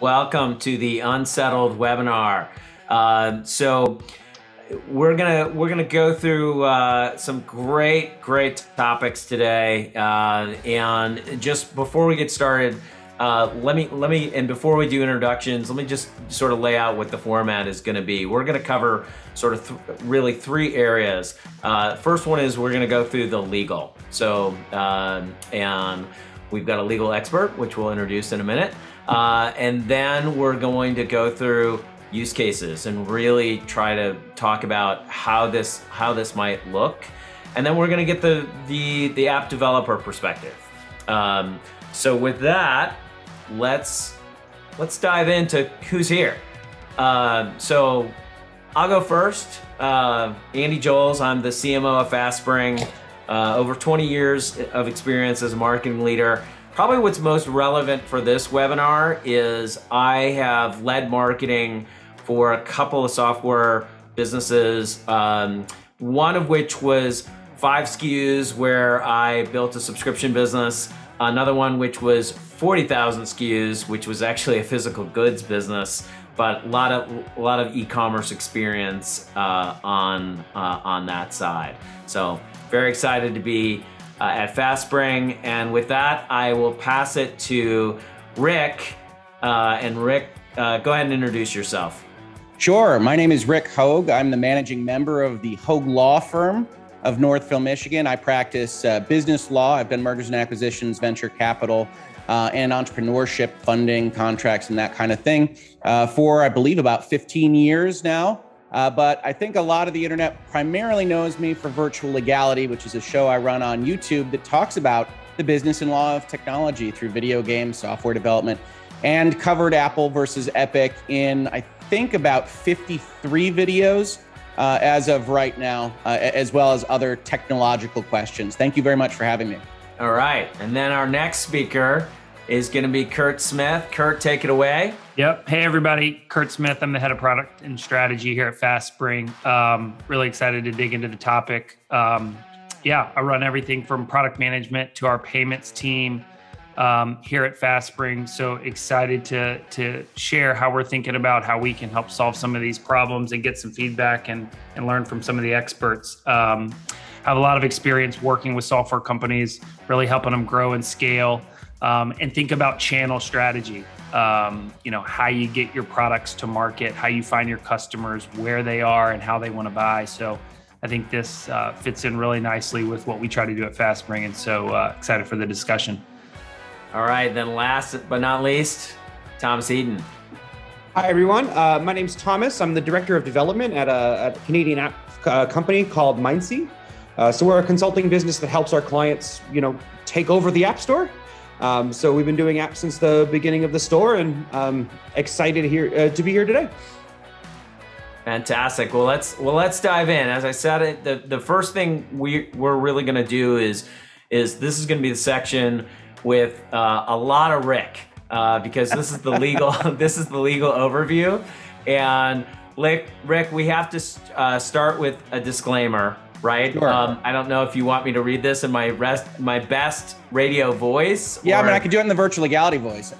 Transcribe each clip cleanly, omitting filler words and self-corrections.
Welcome to the Unsettled webinar. So we're gonna go through some great topics today. And just before we get started, let me and before we do introductions, let me just sort of lay out what the format is going to be. We're going to cover sort of really three areas. First one is we're going to go through the legal. So and we've got a legal expert, which we'll introduce in a minute. And then we're going to go through use cases and really try to talk about how this might look. And then we're going to get the app developer perspective. So with that, let's dive into who's here. So I'll go first. Andy Joels, I'm the CMO of FastSpring. Over 20 years of experience as a marketing leader. Probably what's most relevant for this webinar is I have led marketing for a couple of software businesses, one of which was 5 SKUs where I built a subscription business. Another one which was 40,000 SKUs, which was actually a physical goods business, but a lot of e-commerce experience on that side. So very excited to be at FastSpring, and with that, I will pass it to Rick. And Rick, go ahead and introduce yourself. Sure. My name is Rick Hoeg. I'm the managing member of the Hoeg Law firm of Northville, Michigan. I practice business law. I've done mergers and acquisitions, venture capital, and entrepreneurship, funding, contracts, and that kind of thing for, I believe, about 15 years now. But I think a lot of the internet primarily knows me for Virtual Legality, which is a show I run on YouTube that talks about the business and law of technology through video games, software development, and covered Apple versus Epic in, I think, about 53 videos as of right now, as well as other technological questions. Thank you very much for having me. All right. And then our next speaker is going to be Kurt Smith. Kurt, take it away. Yep. Hey, everybody. Kurt Smith. I'm the head of product and strategy here at FastSpring. Really excited to dig into the topic. I run everything from product management to our payments team here at FastSpring. So excited to share how we're thinking about how we can help solve some of these problems and get some feedback and learn from some of the experts. Have a lot of experience working with software companies, really helping them grow and scale, and think about channel strategy. How you get your products to market, how you find your customers, where they are and how they want to buy. So I think this fits in really nicely with what we try to do at FastSpring. And so excited for the discussion. All right, then last but not least, Thomas Eden. Hi, everyone. My name's Thomas. I'm the director of development at a Canadian app company called Mindsea. So we're a consulting business that helps our clients, take over the App Store. So we've been doing apps since the beginning of the store, and excited to be here today. Fantastic. Well, let's dive in. As I said, the first thing we're really going to do is this is going to be the section with a lot of Rick, because this is the legal legal overview. And Rick, we have to start with a disclaimer, right? Sure. I don't know if you want me to read this in my best radio voice. Yeah, I could do it in the Virtual Legality voice.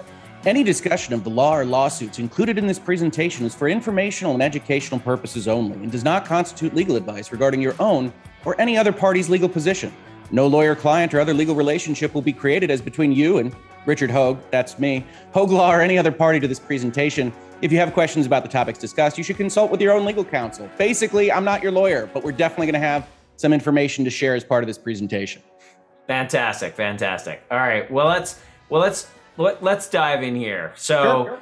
Any discussion of the law or lawsuits included in this presentation is for informational and educational purposes only and does not constitute legal advice regarding your own or any other party's legal position. No lawyer, client, or other legal relationship will be created as between you and Richard Hoeg, that's me, Hoeg Law, or any other party to this presentation. If you have questions about the topics discussed, you should consult with your own legal counsel. Basically, I'm not your lawyer, but we're definitely going to have some information to share as part of this presentation. Fantastic. All right. Well, let's dive in here. So, Sure.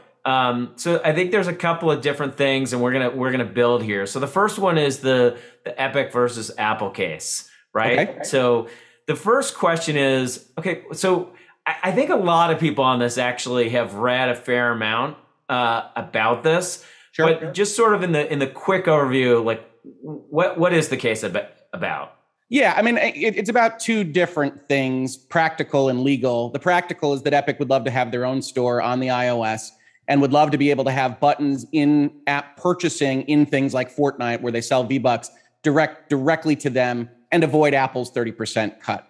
So I think there's a couple of different things, and we're gonna build here. So the first one is the Epic versus Apple case, right? Okay. So the first question is, okay, so I think a lot of people on this actually have read a fair amount about this, Sure. but just sort of in the quick overview, like what is the case about? Yeah, it's about two different things, practical and legal. The practical is that Epic would love to have their own store on the iOS and would love to be able to have buttons in app purchasing in things like Fortnite, where they sell V-Bucks, directly to them and avoid Apple's 30% cut.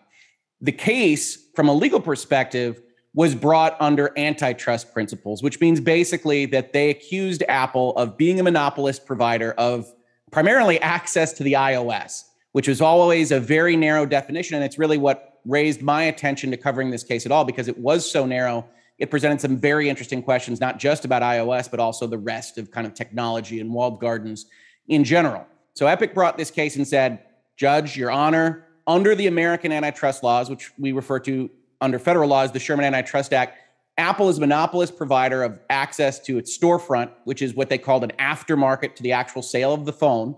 The case, from a legal perspective, was brought under antitrust principles, which means basically that they accused Apple of being a monopolist provider of primarily access to the iOS, which was always a very narrow definition. And it's really what raised my attention to covering this case at all, because it was so narrow. It presented some very interesting questions, not just about iOS, but also the rest of kind of technology and walled gardens in general. So Epic brought this case and said, Judge, Your Honor, under the American antitrust laws, which we refer to under federal laws, the Sherman Antitrust Act, Apple is a monopolist provider of access to its storefront, which is what they called an aftermarket to the actual sale of the phone.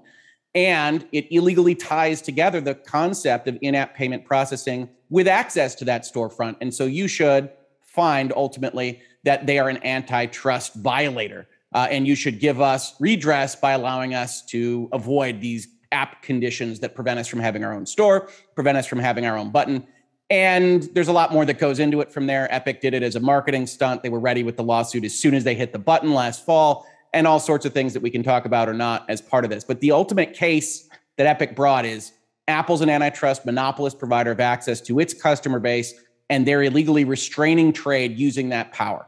And it illegally ties together the concept of in-app payment processing with access to that storefront. And so you should find ultimately that they are an antitrust violator. And you should give us redress by allowing us to avoid these app conditions that prevent us from having our own store, prevent us from having our own button. And there's a lot more that goes into it from there. Epic did it as a marketing stunt. They were ready with the lawsuit as soon as they hit the button last fall, and all sorts of things that we can talk about or not as part of this. But the ultimate case that Epic brought is Apple's an antitrust monopolist provider of access to its customer base, and they're illegally restraining trade using that power.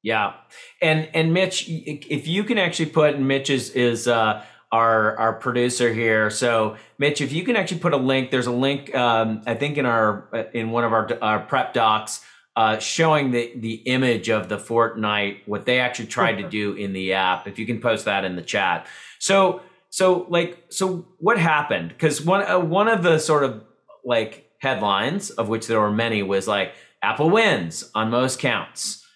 Yeah. And Mitch, if you can actually put, and Mitch is our producer here. So Mitch, if you can actually put a link, there's a link, I think in one of our prep docs, showing the image of the Fortnite, what they actually tried to do in the app. If you can post that in the chat. So what happened? Because one of the sort of like headlines, of which there were many, was like Apple wins on most counts,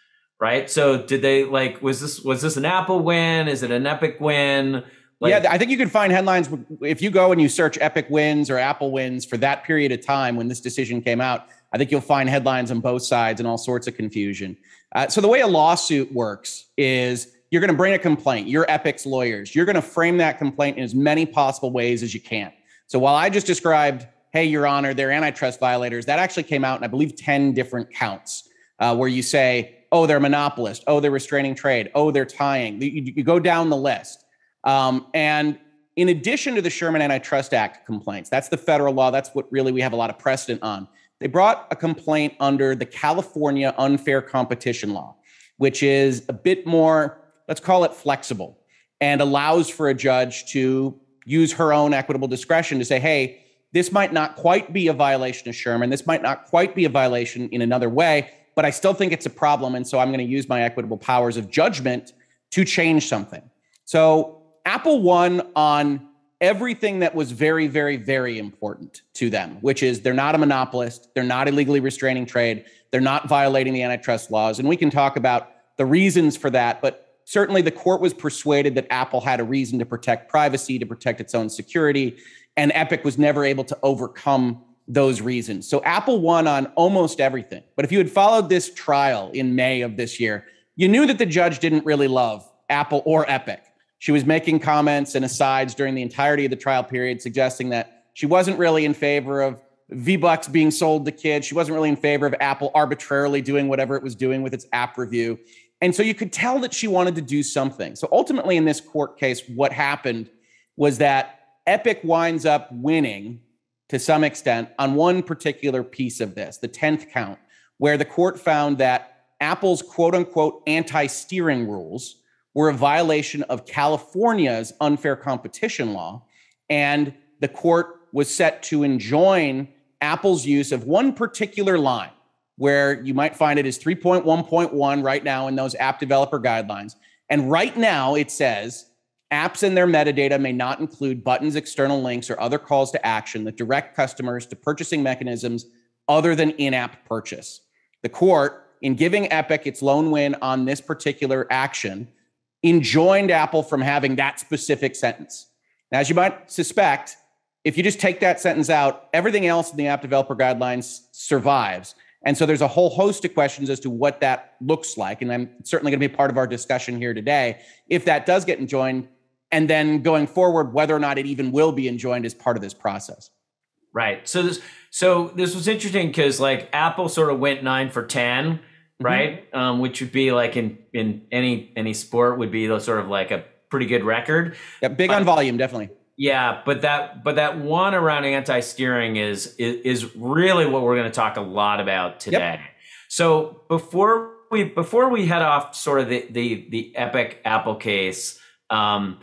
right? So did they was this an Apple win? Is it an Epic win? Yeah, I think you can find headlines if you go and you search Epic wins or Apple wins for that period of time when this decision came out. I think you'll find headlines on both sides and all sorts of confusion. So the way a lawsuit works is you're going to bring a complaint. You're Epic's lawyers. You're going to frame that complaint in as many possible ways as you can. So while I just described, hey, Your Honor, they're antitrust violators, that actually came out in, I believe, 10 different counts where you say, oh, they're a monopolist. Oh, they're restraining trade. Oh, they're tying. You go down the list. And in addition to the Sherman Antitrust Act complaints, that's the federal law. That's what really we have a lot of precedent on. They brought a complaint under the California unfair competition law, which is a bit more, let's call it flexible, and allows for a judge to use her own equitable discretion to say, hey, this might not quite be a violation of Sherman. This might not quite be a violation in another way, but I still think it's a problem. And so I'm going to use my equitable powers of judgment to change something. So Apple won on everything that was very, very, very important to them, which is they're not a monopolist. They're not illegally restraining trade. They're not violating the antitrust laws. And we can talk about the reasons for that. But certainly the court was persuaded that Apple had a reason to protect privacy, to protect its own security. And Epic was never able to overcome those reasons. So Apple won on almost everything. But if you had followed this trial in May of this year, you knew that the judge didn't really love Apple or Epic. She was making comments and asides during the entirety of the trial period, suggesting that she wasn't really in favor of V-Bucks being sold to kids. She wasn't really in favor of Apple arbitrarily doing whatever it was doing with its app review. And so you could tell that she wanted to do something. So ultimately in this court case, what happened was that Epic winds up winning to some extent on one particular piece of this, the 10th count, where the court found that Apple's quote unquote anti-steering rules were a violation of California's unfair competition law. And the court was set to enjoin Apple's use of one particular line, where you might find it as 3.1.1 right now in those app developer guidelines. And right now it says, apps and their metadata may not include buttons, external links, or other calls to action that direct customers to purchasing mechanisms other than in-app purchase. The court, in giving Epic its lone win on this particular action, enjoined Apple from having that specific sentence. Now, as you might suspect, if you just take that sentence out, everything else in the app developer guidelines survives. And so there's a whole host of questions as to what that looks like. And I'm certainly going to be a part of our discussion here today. If that does get enjoined, and then going forward, whether or not it even will be enjoined as part of this process. Right. So this was interesting because like Apple sort of went 9 for 10. Right. Which would be like in any sport would be sort of like a pretty good record. Yeah, big on volume, definitely. Yeah, but that one around anti-steering is really what we're going to talk a lot about today. Yep. So before we head off sort of the Epic Apple case, and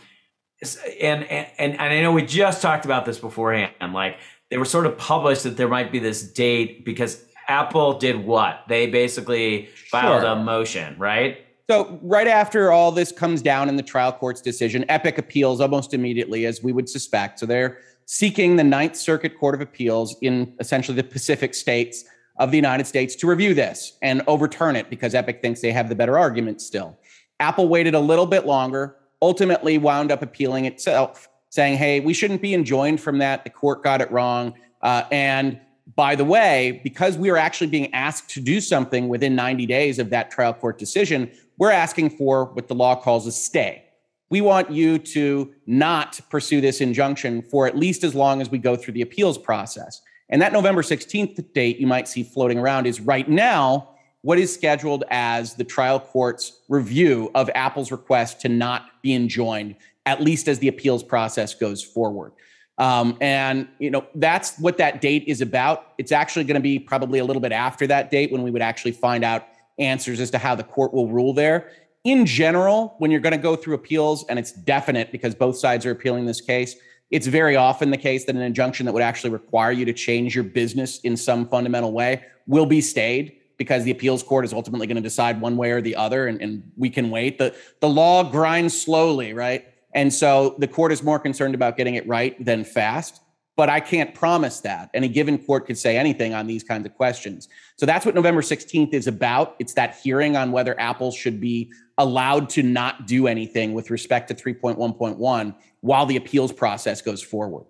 I know we just talked about this beforehand, like they were sort of published that there might be this date because Apple did what? They basically filed a motion, right? So right after all this comes down in the trial court's decision, Epic appeals almost immediately, as we would suspect. So they're seeking the Ninth Circuit Court of Appeals in essentially the Pacific states of the United States to review this and overturn it because Epic thinks they have the better argument still. Apple waited a little bit longer, ultimately wound up appealing itself, saying, hey, we shouldn't be enjoined from that. The court got it wrong. And by the way, because we are actually being asked to do something within 90 days of that trial court decision, we're asking for what the law calls a stay. We want you to not pursue this injunction for at least as long as we go through the appeals process. And that November 16th date you might see floating around is right now what is scheduled as the trial court's review of Apple's request to not be enjoined, at least as the appeals process goes forward. And that's what that date is about. It's actually going to be probably a little bit after that date when we would actually find out answers as to how the court will rule there. In general, when you're going to go through appeals, and it's definite because both sides are appealing this case, it's very often the case that an injunction that would actually require you to change your business in some fundamental way will be stayed because the appeals court is ultimately going to decide one way or the other, and we can wait. The law grinds slowly, right? And so the court is more concerned about getting it right than fast. But I can't promise that. Any given court could say anything on these kinds of questions. So that's what November 16th is about. It's that hearing on whether Apple should be allowed to not do anything with respect to 3.1.1 while the appeals process goes forward.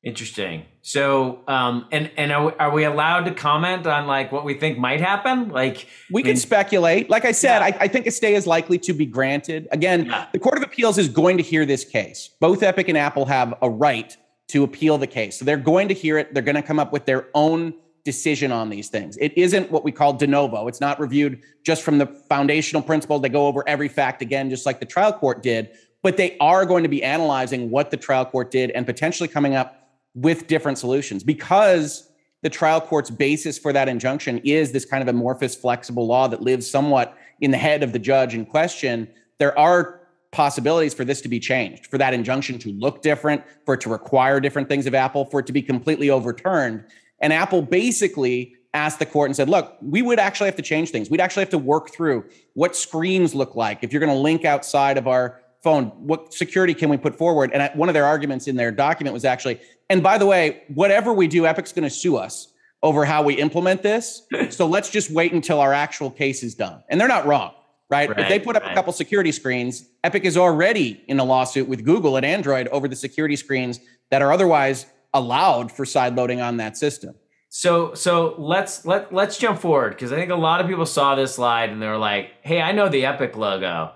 Interesting. So, and are we allowed to comment on like what we think might happen? Like we can speculate. Like I said, I think a stay is likely to be granted. Again, the Court of Appeals is going to hear this case. Both Epic and Apple have a right to appeal the case. So they're going to hear it. They're going to come up with their own decision on these things. It isn't what we call de novo. It's not reviewed just from the foundational principles. They go over every fact again, just like the trial court did, but they are going to be analyzing what the trial court did and potentially coming up with different solutions because the trial court's basis for that injunction is this kind of amorphous, flexible law that lives somewhat in the head of the judge in question. There are possibilities for this to be changed, for that injunction to look different, for it to require different things of Apple, for it to be completely overturned. And Apple basically asked the court and said, look, we would actually have to change things. We'd actually have to work through what screens look like. If you're going to link outside of our phone, what security can we put forward? And one of their arguments in their document was actually, and by the way, whatever we do, Epic's going to sue us over how we implement this. So let's just wait until our actual case is done. And they're not wrong. Right? If they put up a couple security screens, Epic is already in a lawsuit with Google and Android over the security screens that are otherwise allowed for side loading on that system. So let's jump forward because I think a lot of people saw this slide and they were like, "Hey, I know the Epic logo.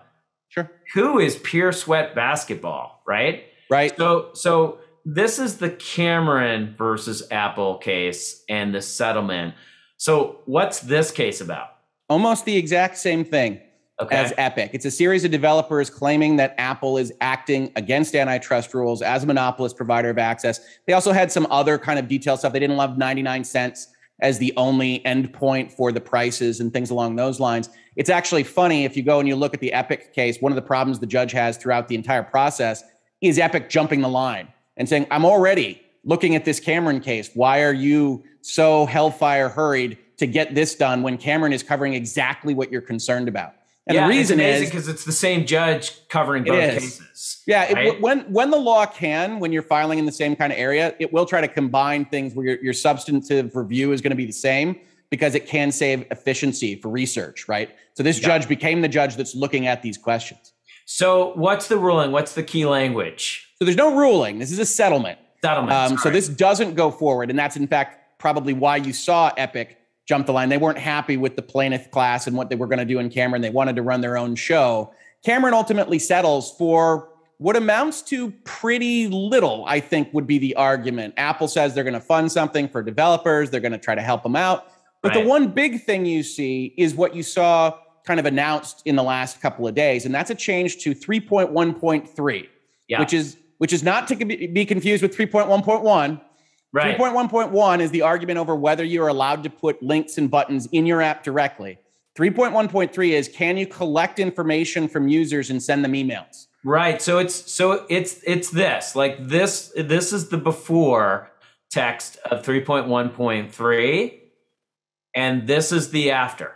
Sure. Who is Pure Sweat Basketball?" Right? Right. So this is the Cameron versus Apple case and the settlement. So what's this case about? Almost the exact same thing. As Epic. It's a series of developers claiming that Apple is acting against antitrust rules as a monopolist provider of access. They also had some other kind of detailed stuff. They didn't love 99 cents as the only endpoint for the prices and things along those lines. It's actually funny if you go and you look at the Epic case, one of the problems the judge has throughout the entire process is Epic jumping the line and saying, I'm already looking at this Cameron case. Why are you so hellfire hurried to get this done when Cameron is covering exactly what you're concerned about? And the reason it's amazing because it's the same judge covering both cases. Yeah, right? when the law when you're filing in the same kind of area, it will try to combine things where your substantive review is going to be the same because it can save efficiency for research, right? So this judge became the judge that's looking at these questions. So what's the ruling? What's the key language? So there's no ruling. This is a settlement. So this doesn't go forward. And that's, in fact, probably why you saw Epic jump the line. They weren't happy with the plaintiff class and what they were going to do in Cameron. They wanted to run their own show. Cameron ultimately settles for what amounts to pretty little, I think would be the argument. Apple says they're going to fund something for developers. They're going to try to help them out. But the one big thing you see is what you saw kind of announced in the last couple of days. And that's a change to 3.1.3, which is not to be confused with 3.1.1. Right. 3.1.1 is the argument over whether you are allowed to put links and buttons in your app directly. 3.1.3 is, can you collect information from users and send them emails? Right. So it's this. Like this is the before text of 3.1.3, and this is the after.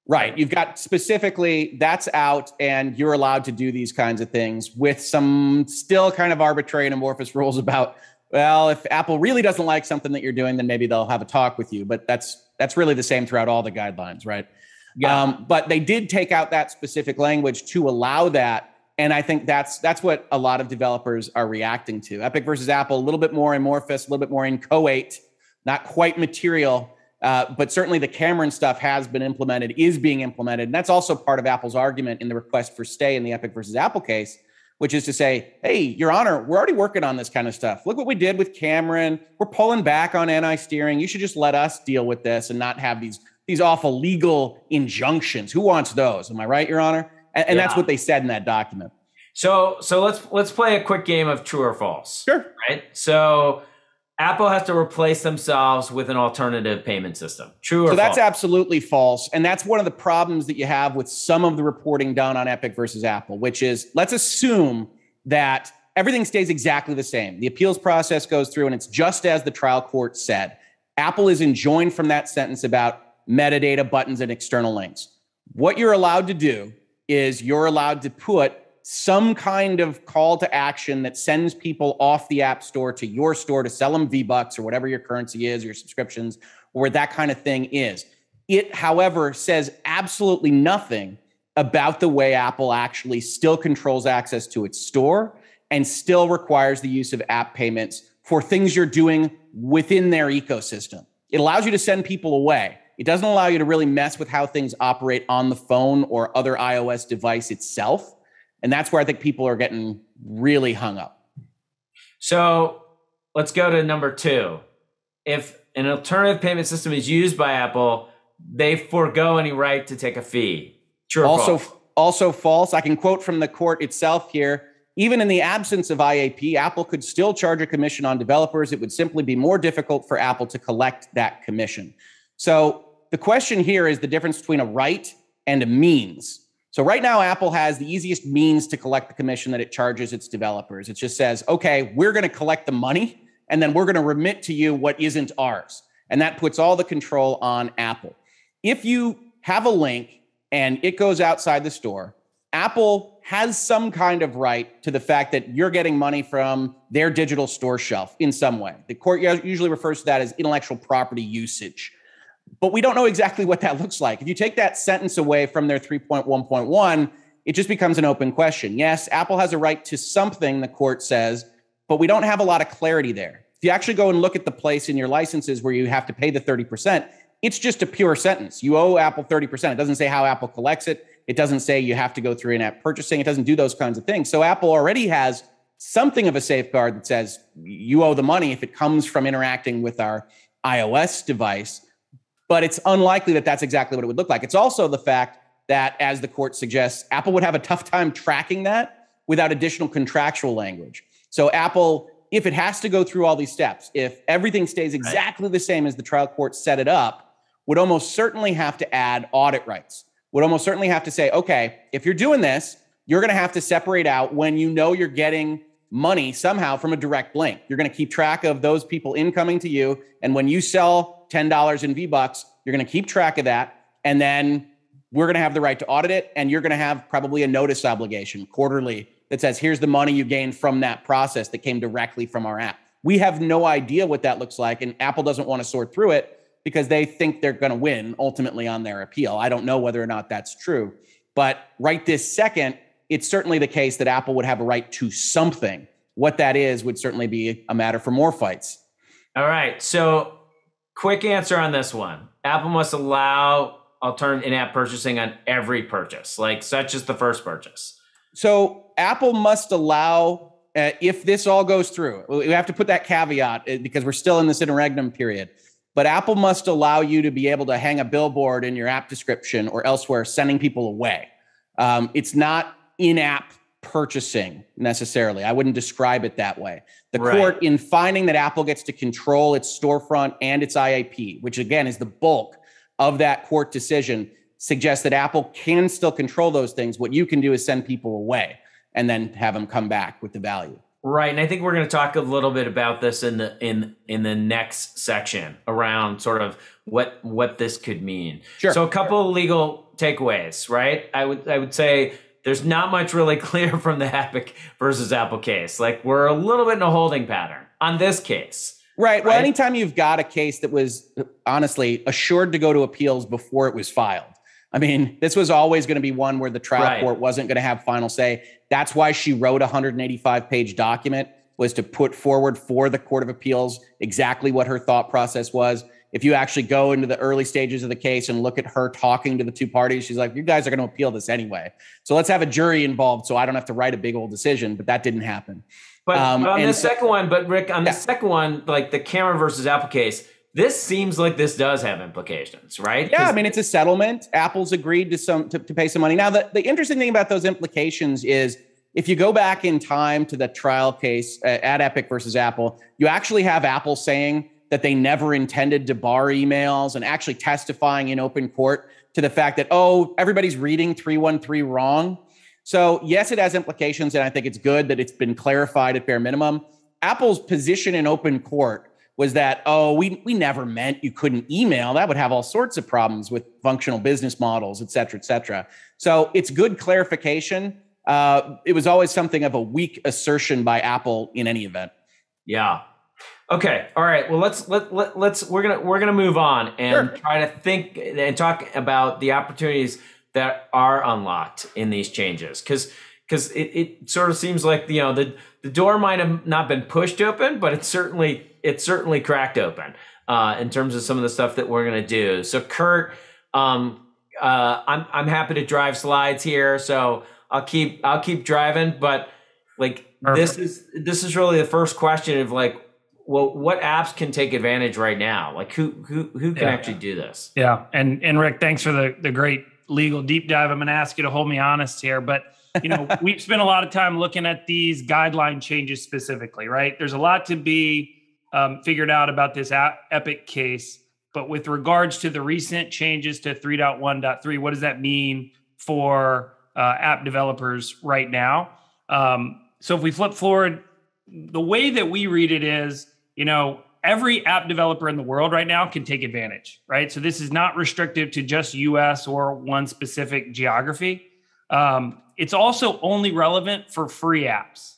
Right. You've got specifically that's out, and you're allowed to do these kinds of things with some still kind of arbitrary and amorphous rules about, well, if Apple really doesn't like something that you're doing, then maybe they'll have a talk with you. But that's really the same throughout all the guidelines, right? Yeah. But they did take out that specific language to allow that. And I think that's what a lot of developers are reacting to. Epic versus Apple, a little bit more amorphous, a little bit more inchoate, not quite material. But certainly the Cameron stuff has been implemented, is being implemented. And that's also part of Apple's argument in the request for stay in the Epic versus Apple case, which is to say, hey, Your Honor, we're already working on this kind of stuff. Look what we did with Cameron. We're pulling back on anti-steering. You should just let us deal with this and not have these awful legal injunctions. Who wants those? Am I right, Your Honor? And that's what they said in that document. So let's play a quick game of true or false. Sure. Right. So Apple has to replace themselves with an alternative payment system. True or false? So that's absolutely false. And that's one of the problems that you have with some of the reporting done on Epic versus Apple, which is, let's assume that everything stays exactly the same. The appeals process goes through and it's just as the trial court said. Apple is enjoined from that sentence about metadata, buttons, and external links. What you're allowed to do is you're allowed to put some kind of call to action that sends people off the App Store to your store to sell them V-Bucks or whatever your currency is, your subscriptions, or that kind of thing is. It, however, says absolutely nothing about the way Apple actually still controls access to its store and still requires the use of app payments for things you're doing within their ecosystem. It allows you to send people away. It doesn't allow you to really mess with how things operate on the phone or other iOS device itself. And that's where I think people are getting really hung up. So let's go to number 2. If an alternative payment system is used by Apple, they forego any right to take a fee. True or false? Also false. I can quote from the court itself here. Even in the absence of IAP, Apple could still charge a commission on developers. It would simply be more difficult for Apple to collect that commission. So the question here is the difference between a right and a means. So right now, Apple has the easiest means to collect the commission that it charges its developers. It just says, okay, we're going to collect the money, and then we're going to remit to you what isn't ours. And that puts all the control on Apple. If you have a link and it goes outside the store, Apple has some kind of right to the fact that you're getting money from their digital store shelf in some way. The court usually refers to that as intellectual property usage. But we don't know exactly what that looks like. If you take that sentence away from their 3.1.1, it just becomes an open question. Yes, Apple has a right to something, the court says, but we don't have a lot of clarity there. If you actually go and look at the place in your licenses where you have to pay the 30%, it's just a pure sentence. You owe Apple 30%. It doesn't say how Apple collects it. It doesn't say you have to go through in-app purchasing. It doesn't do those kinds of things. So Apple already has something of a safeguard that says you owe the money if it comes from interacting with our iOS device. But it's unlikely that that's exactly what it would look like. It's also the fact that, as the court suggests, Apple would have a tough time tracking that without additional contractual language. So Apple, if it has to go through all these steps, if everything stays exactly the same as the trial court set it up, would almost certainly have to add audit rights, would almost certainly have to say, okay, if you're doing this, you're going to have to separate out when you know you're getting money somehow from a direct link. You're going to keep track of those people incoming to you. And when you sell $10 in V-Bucks, you're going to keep track of that. And then we're going to have the right to audit it. And you're going to have probably a notice obligation quarterly that says, here's the money you gained from that process that came directly from our app. We have no idea what that looks like. And Apple doesn't want to sort through it because they think they're going to win ultimately on their appeal. I don't know whether or not that's true. But right this second, it's certainly the case that Apple would have a right to something. What that is would certainly be a matter for more fights. All right. So quick answer on this one. Apple must allow alternative in-app purchasing on every purchase, like such as the first purchase. So Apple must allow, if this all goes through, we have to put that caveat because we're still in this interregnum period, but Apple must allow you to be able to hang a billboard in your app description or elsewhere sending people away. It's not in-app purchasing necessarily. I wouldn't describe it that way. The Right. court, in finding that Apple gets to control its storefront and its IAP, which again is the bulk of that court decision, suggests that Apple can still control those things. What you can do is send people away and then have them come back with the value. Right, and I think we're going to talk a little bit about this in the next section around sort of what this could mean. Sure. So a couple of legal takeaways, right? I would say there's not much really clear from the Epic versus Apple case. Like, we're a little bit in a holding pattern on this case. Right. Well, anytime you've got a case that was honestly assured to go to appeals before it was filed. I mean, this was always going to be one where the trial court wasn't going to have final say. That's why she wrote a 185-page document, was to put forward for the Court of Appeals exactly what her thought process was. If you actually go into the early stages of the case and look at her talking to the two parties, she's like, you guys are going to appeal this anyway. So let's have a jury involved so I don't have to write a big old decision. But that didn't happen. But on the second one, Rick, on the second one, like the Cameron versus Apple case, this seems like this does have implications, right? Yeah, I mean, it's a settlement. Apple's agreed to pay some money. Now, the interesting thing about those implications is if you go back in time to the trial case at Epic versus Apple, you actually have Apple saying that they never intended to bar emails and actually testifying in open court to the fact that, oh, everybody's reading 313 wrong. So yes, it has implications, and I think it's good that it's been clarified at bare minimum. Apple's position in open court was that, oh, we never meant you couldn't email. That would have all sorts of problems with functional business models, et cetera, et cetera. So it's good clarification. It was always something of a weak assertion by Apple in any event. Yeah. Okay. All right. Well, let's we're gonna move on and try to think and talk about the opportunities that are unlocked in these changes, because it sort of seems like the door might have not been pushed open, but it's certainly cracked open in terms of some of the stuff that we're gonna do. So Kurt, I'm happy to drive slides here, so I'll keep driving. But like this is really the first question of like, well, what apps can take advantage right now? Like who can actually do this? Yeah, and Rick, thanks for the great legal deep dive. I'm going to ask you to hold me honest here, but we've spent a lot of time looking at these guideline changes specifically, right? There's a lot to be figured out about this Epic case, but with regards to the recent changes to 3.1.3, what does that mean for app developers right now? So if we flip forward, the way that we read it is, every app developer in the world right now can take advantage, right? So this is not restrictive to just US or one specific geography. It's also only relevant for free apps,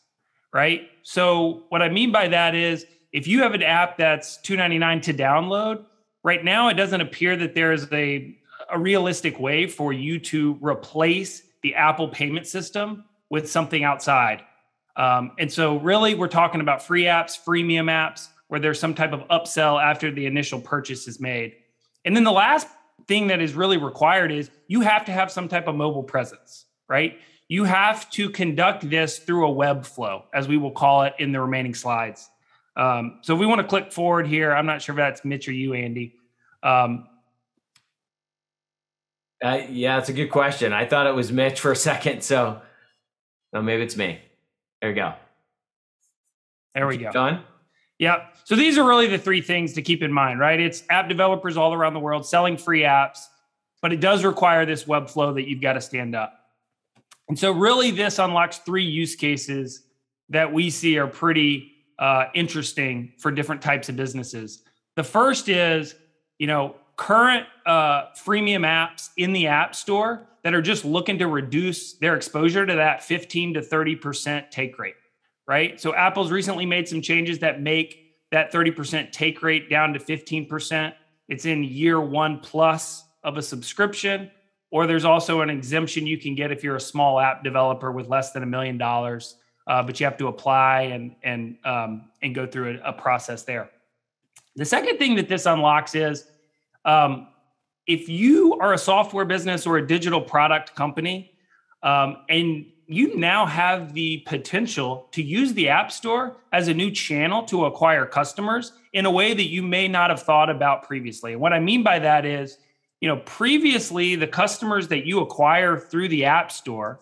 right? So what I mean by that is if you have an app that's $2.99 to download, right now it doesn't appear that there is a realistic way for you to replace the Apple payment system with something outside. And so really we're talking about free apps, freemium apps, where there's some type of upsell after the initial purchase is made. And then the last thing that is really required is you have to have some type of mobile presence, right? You have to conduct this through a web flow, as we will call it in the remaining slides. So if we want to click forward here, I'm not sure if that's Mitch or you, Andy. Yeah, it's a good question. I thought it was Mitch for a second, so maybe it's me. There we go. There we go. Done? Yeah. So these are really the three things to keep in mind, right? It's app developers all around the world selling free apps, but it does require this web flow that you've got to stand up. And so really this unlocks three use cases that we see are pretty interesting for different types of businesses. The first is, current freemium apps in the App Store that are just looking to reduce their exposure to that 15 to 30% take rate, right? So Apple's recently made some changes that make that 30% take rate down to 15%. It's in year 1+ of a subscription, or there's also an exemption you can get if you're a small app developer with less than $1 million, but you have to apply and go through a process there. The second thing that this unlocks is, if you are a software business or a digital product company, and you now have the potential to use the App Store as a new channel to acquire customers in a way that you may not have thought about previously. And what I mean by that is, previously the customers that you acquire through the App Store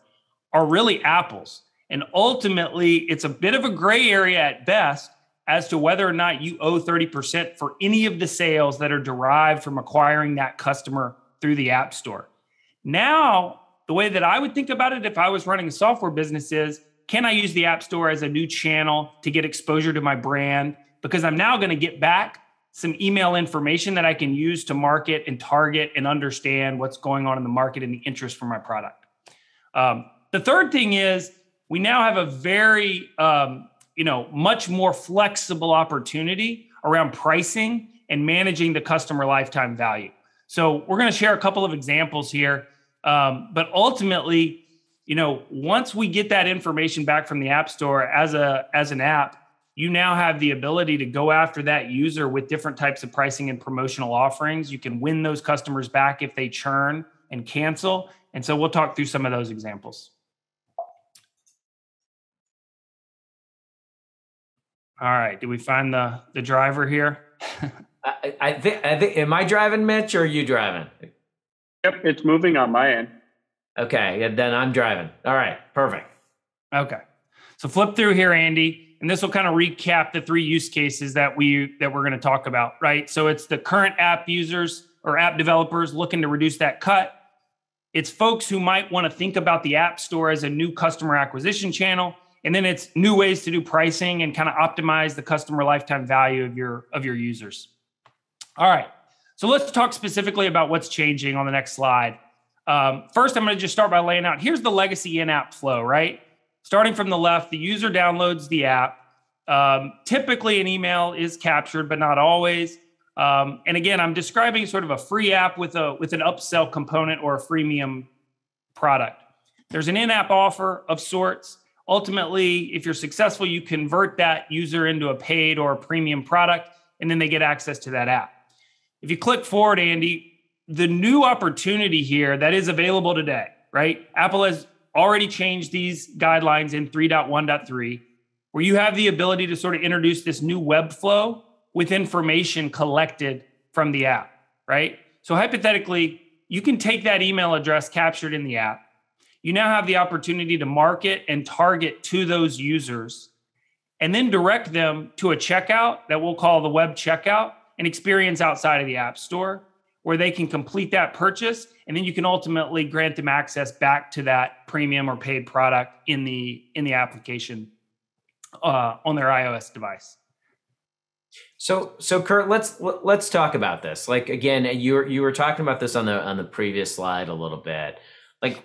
are really Apple's. And ultimately, it's a bit of a gray area at best as to whether or not you owe 30% for any of the sales that are derived from acquiring that customer through the App Store. Now, the way that I would think about it if I was running a software business is, can I use the App Store as a new channel to get exposure to my brand? Because I'm now going to get back some email information that I can use to market and target and understand what's going on in the market and the interest for my product. The third thing is we now have a very, much more flexible opportunity around pricing and managing the customer lifetime value. So we're going to share a couple of examples here. But ultimately, once we get that information back from the App Store as an app, you now have the ability to go after that user with different types of pricing and promotional offerings. You can win those customers back if they churn and cancel. And so we'll talk through some of those examples. All right. Did we find the driver here? I think, am I driving, Mitch, or are you driving? Yep, it's moving on my end. Okay, then I'm driving. All right, perfect. Okay. So flip through here, Andy. And this will kind of recap the three use cases that we're going to talk about, right? So it's the current app users or app developers looking to reduce that cut. It's folks who might want to think about the App Store as a new customer acquisition channel. And then it's new ways to do pricing and kind of optimize the customer lifetime value of your users. All right. So let's talk specifically about what's changing on the next slide. First, I'm going to just start by laying out, here's the legacy in-app flow, right? Starting from the left, the user downloads the app. Typically, an email is captured, but not always. And again, I'm describing sort of a free app with an upsell component or a freemium product. There's an in-app offer of sorts. Ultimately, if you're successful, you convert that user into a paid or a premium product, and then they get access to that app. If you click forward, Andy, the new opportunity here that is available today, right? Apple has already changed these guidelines in 3.1.3, where you have the ability to sort of introduce this new web flow with information collected from the app, right? So hypothetically, you can take that email address captured in the app. You now have the opportunity to market and target to those users and then direct them to a checkout that we'll call the web checkout, an experience outside of the App Store where they can complete that purchase. And then you can ultimately grant them access back to that premium or paid product in the application on their iOS device. So Kurt, let's talk about this. Like, again, you were talking about this on the previous slide a little bit. Like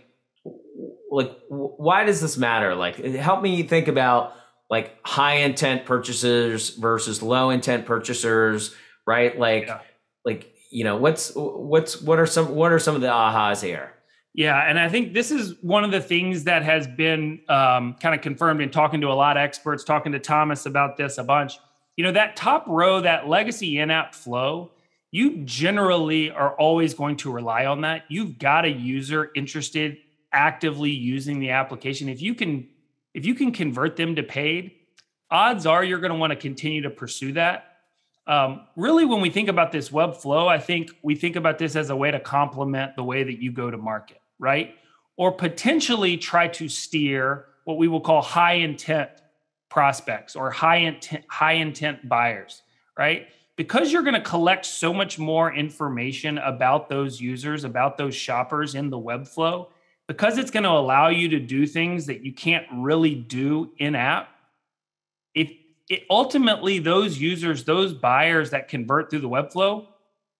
why does this matter? Like, help me think about like high intent purchasers versus low intent purchasers, right? Like, what are some of the ahas here? Yeah, and I think this is one of the things that has been kind of confirmed in talking to a lot of experts, talking to Thomas about this a bunch. That top row, that legacy in-app flow, you generally are always going to rely on that. You've got a user interested, actively using the application. If you can convert them to paid, odds are you're going to want to continue to pursue that. Really, when we think about this web flow, I think we think about this as a way to complement the way that you go to market, right? Or potentially try to steer what we will call high intent prospects or high intent buyers, right? Because you're going to collect so much more information about those users, about those shoppers in the web flow, because it's going to allow you to do things that you can't really do in app. Ultimately, those users, those buyers that convert through the web flow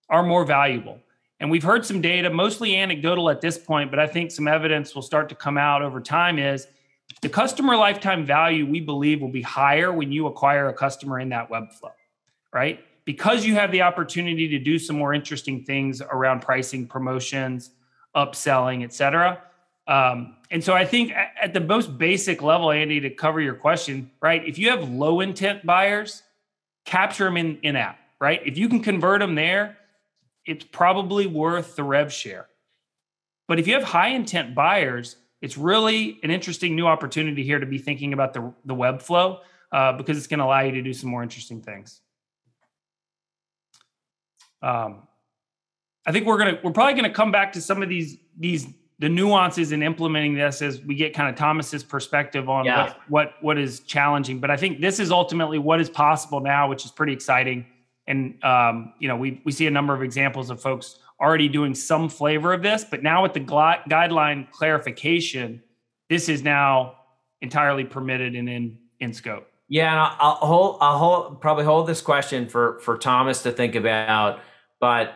are more valuable. And we've heard some data, mostly anecdotal at this point, but I think some evidence will start to come out over time is the customer lifetime value, we believe, will be higher when you acquire a customer in that web flow, right? Because you have the opportunity to do some more interesting things around pricing, promotions, upselling, et cetera. And so I think at the most basic level, Andy, to cover your question, right? If you have low intent buyers, capture them in app, right? If you can convert them there, it's probably worth the rev share. But if you have high intent buyers, it's really an interesting new opportunity here to be thinking about the web flow because it's going to allow you to do some more interesting things. I think we're probably going to come back to some of these the nuances in implementing this as we get kind of Thomas's perspective on what is challenging. But I think this is ultimately what is possible now, which is pretty exciting. And, we see a number of examples of folks already doing some flavor of this, but now with the guideline clarification, this is now entirely permitted and in scope. Yeah, and I'll probably hold this question for Thomas to think about, but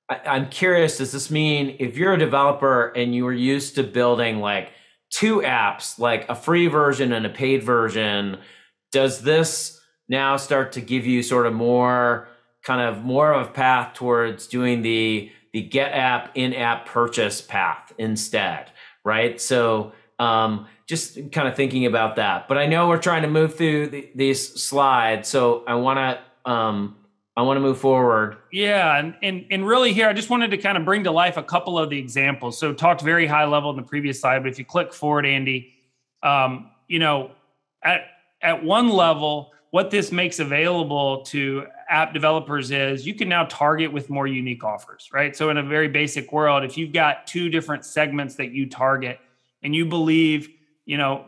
I'm curious, does this mean if you're a developer and you were used to building like two apps, like a free version and a paid version, does this now start to give you sort of more of a path towards doing the get app in-app purchase path instead, right? So just kind of thinking about that. But I know we're trying to move through these slides, so I want to move forward. Yeah, and really here, I just wanted to kind of bring to life a couple of the examples. So talked very high level in the previous slide, but if you click forward, Andy, at one level, what this makes available to app developers is you can now target with more unique offers, right? So in a very basic world, if you've got two different segments that you target and you believe,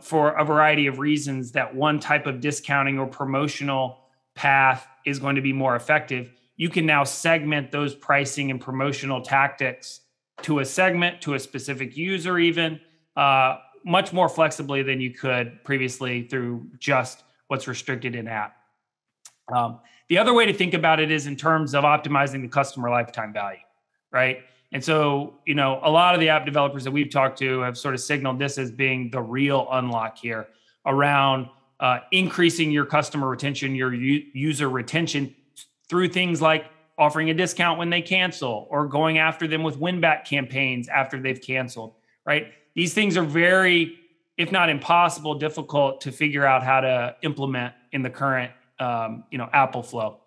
for a variety of reasons that one type of discounting or promotional path is going to be more effective, you can now segment those pricing and promotional tactics to a segment, to a specific user even, much more flexibly than you could previously through just what's restricted in app. The other way to think about it is in terms of optimizing the customer lifetime value, right? And so, a lot of the app developers that we've talked to have sort of signaled this as being the real unlock here around increasing your customer retention, your user retention through things like offering a discount when they cancel or going after them with win-back campaigns after they've canceled, right? These things are very, if not impossible, difficult to figure out how to implement in the current, Apple flow.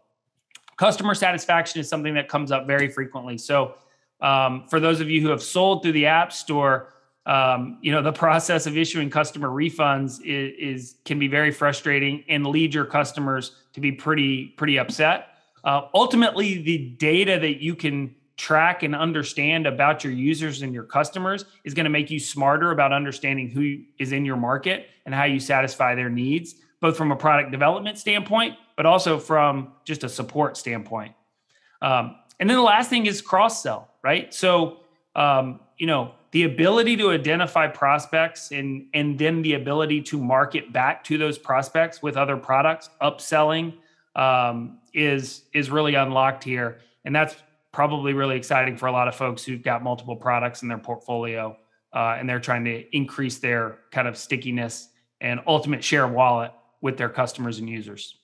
Customer satisfaction is something that comes up very frequently. So for those of you who have sold through the App Store, the process of issuing customer refunds can be very frustrating and lead your customers to be pretty upset. Ultimately, the data that you can track and understand about your users and your customers is going to make you smarter about understanding who is in your market and how you satisfy their needs, both from a product development standpoint, but also from just a support standpoint. And then the last thing is cross-sell, right? So, the ability to identify prospects and then the ability to market back to those prospects with other products, upselling, is really unlocked here. And that's probably really exciting for a lot of folks who've got multiple products in their portfolio, and they're trying to increase their kind of stickiness and ultimate share of wallet with their customers and users.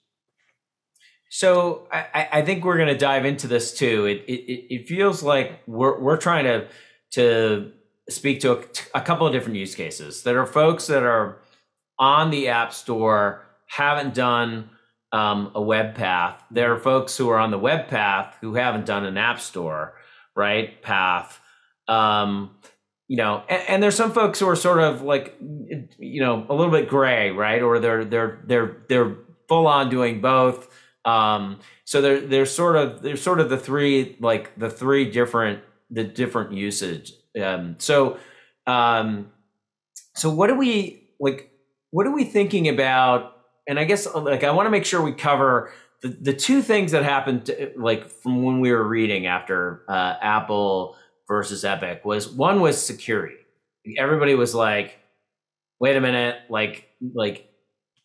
So I think we're going to dive into this too. It feels like we're trying to speak to a couple of different use cases. There are folks that are on the App Store, haven't done a web path. There are folks who are on the web path who haven't done an App Store, right, path. And there's some folks who are sort of like, a little bit gray, right? Or they're full on doing both. So there's sort of the three different usage. So what are we thinking about? And I guess I want to make sure we cover the two things that happened from when we were reading after Apple versus Epic one was security. Everybody was like, wait a minute,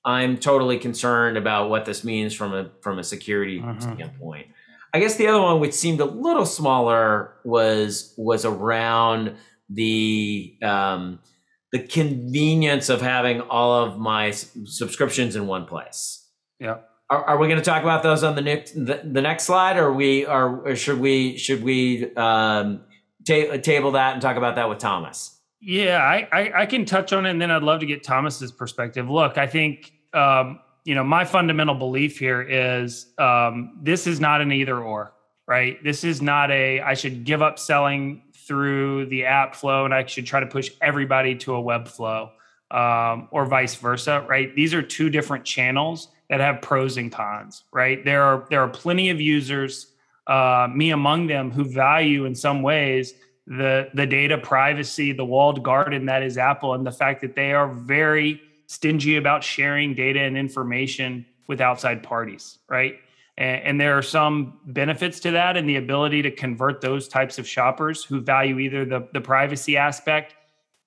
I'm totally concerned about what this means from a security standpoint. I guess the other one, which seemed a little smaller, was around the convenience of having all of my subscriptions in one place. Yeah. Are we going to talk about those on the next slide, or should we table that and talk about that with Thomas? Yeah, I can touch on it, and then I'd love to get Thomas's perspective. Look, I think my fundamental belief here is this is not an either or, right? This is not I should give up selling through the app flow and I should try to push everybody to a web flow, or vice versa, right? These are two different channels that have pros and cons, right? There are plenty of users, me among them, who value in some ways the data privacy, the walled garden that is Apple, and the fact that they are very stingy about sharing data and information with outside parties, right? And there are some benefits to that and the ability to convert those types of shoppers who value either the privacy aspect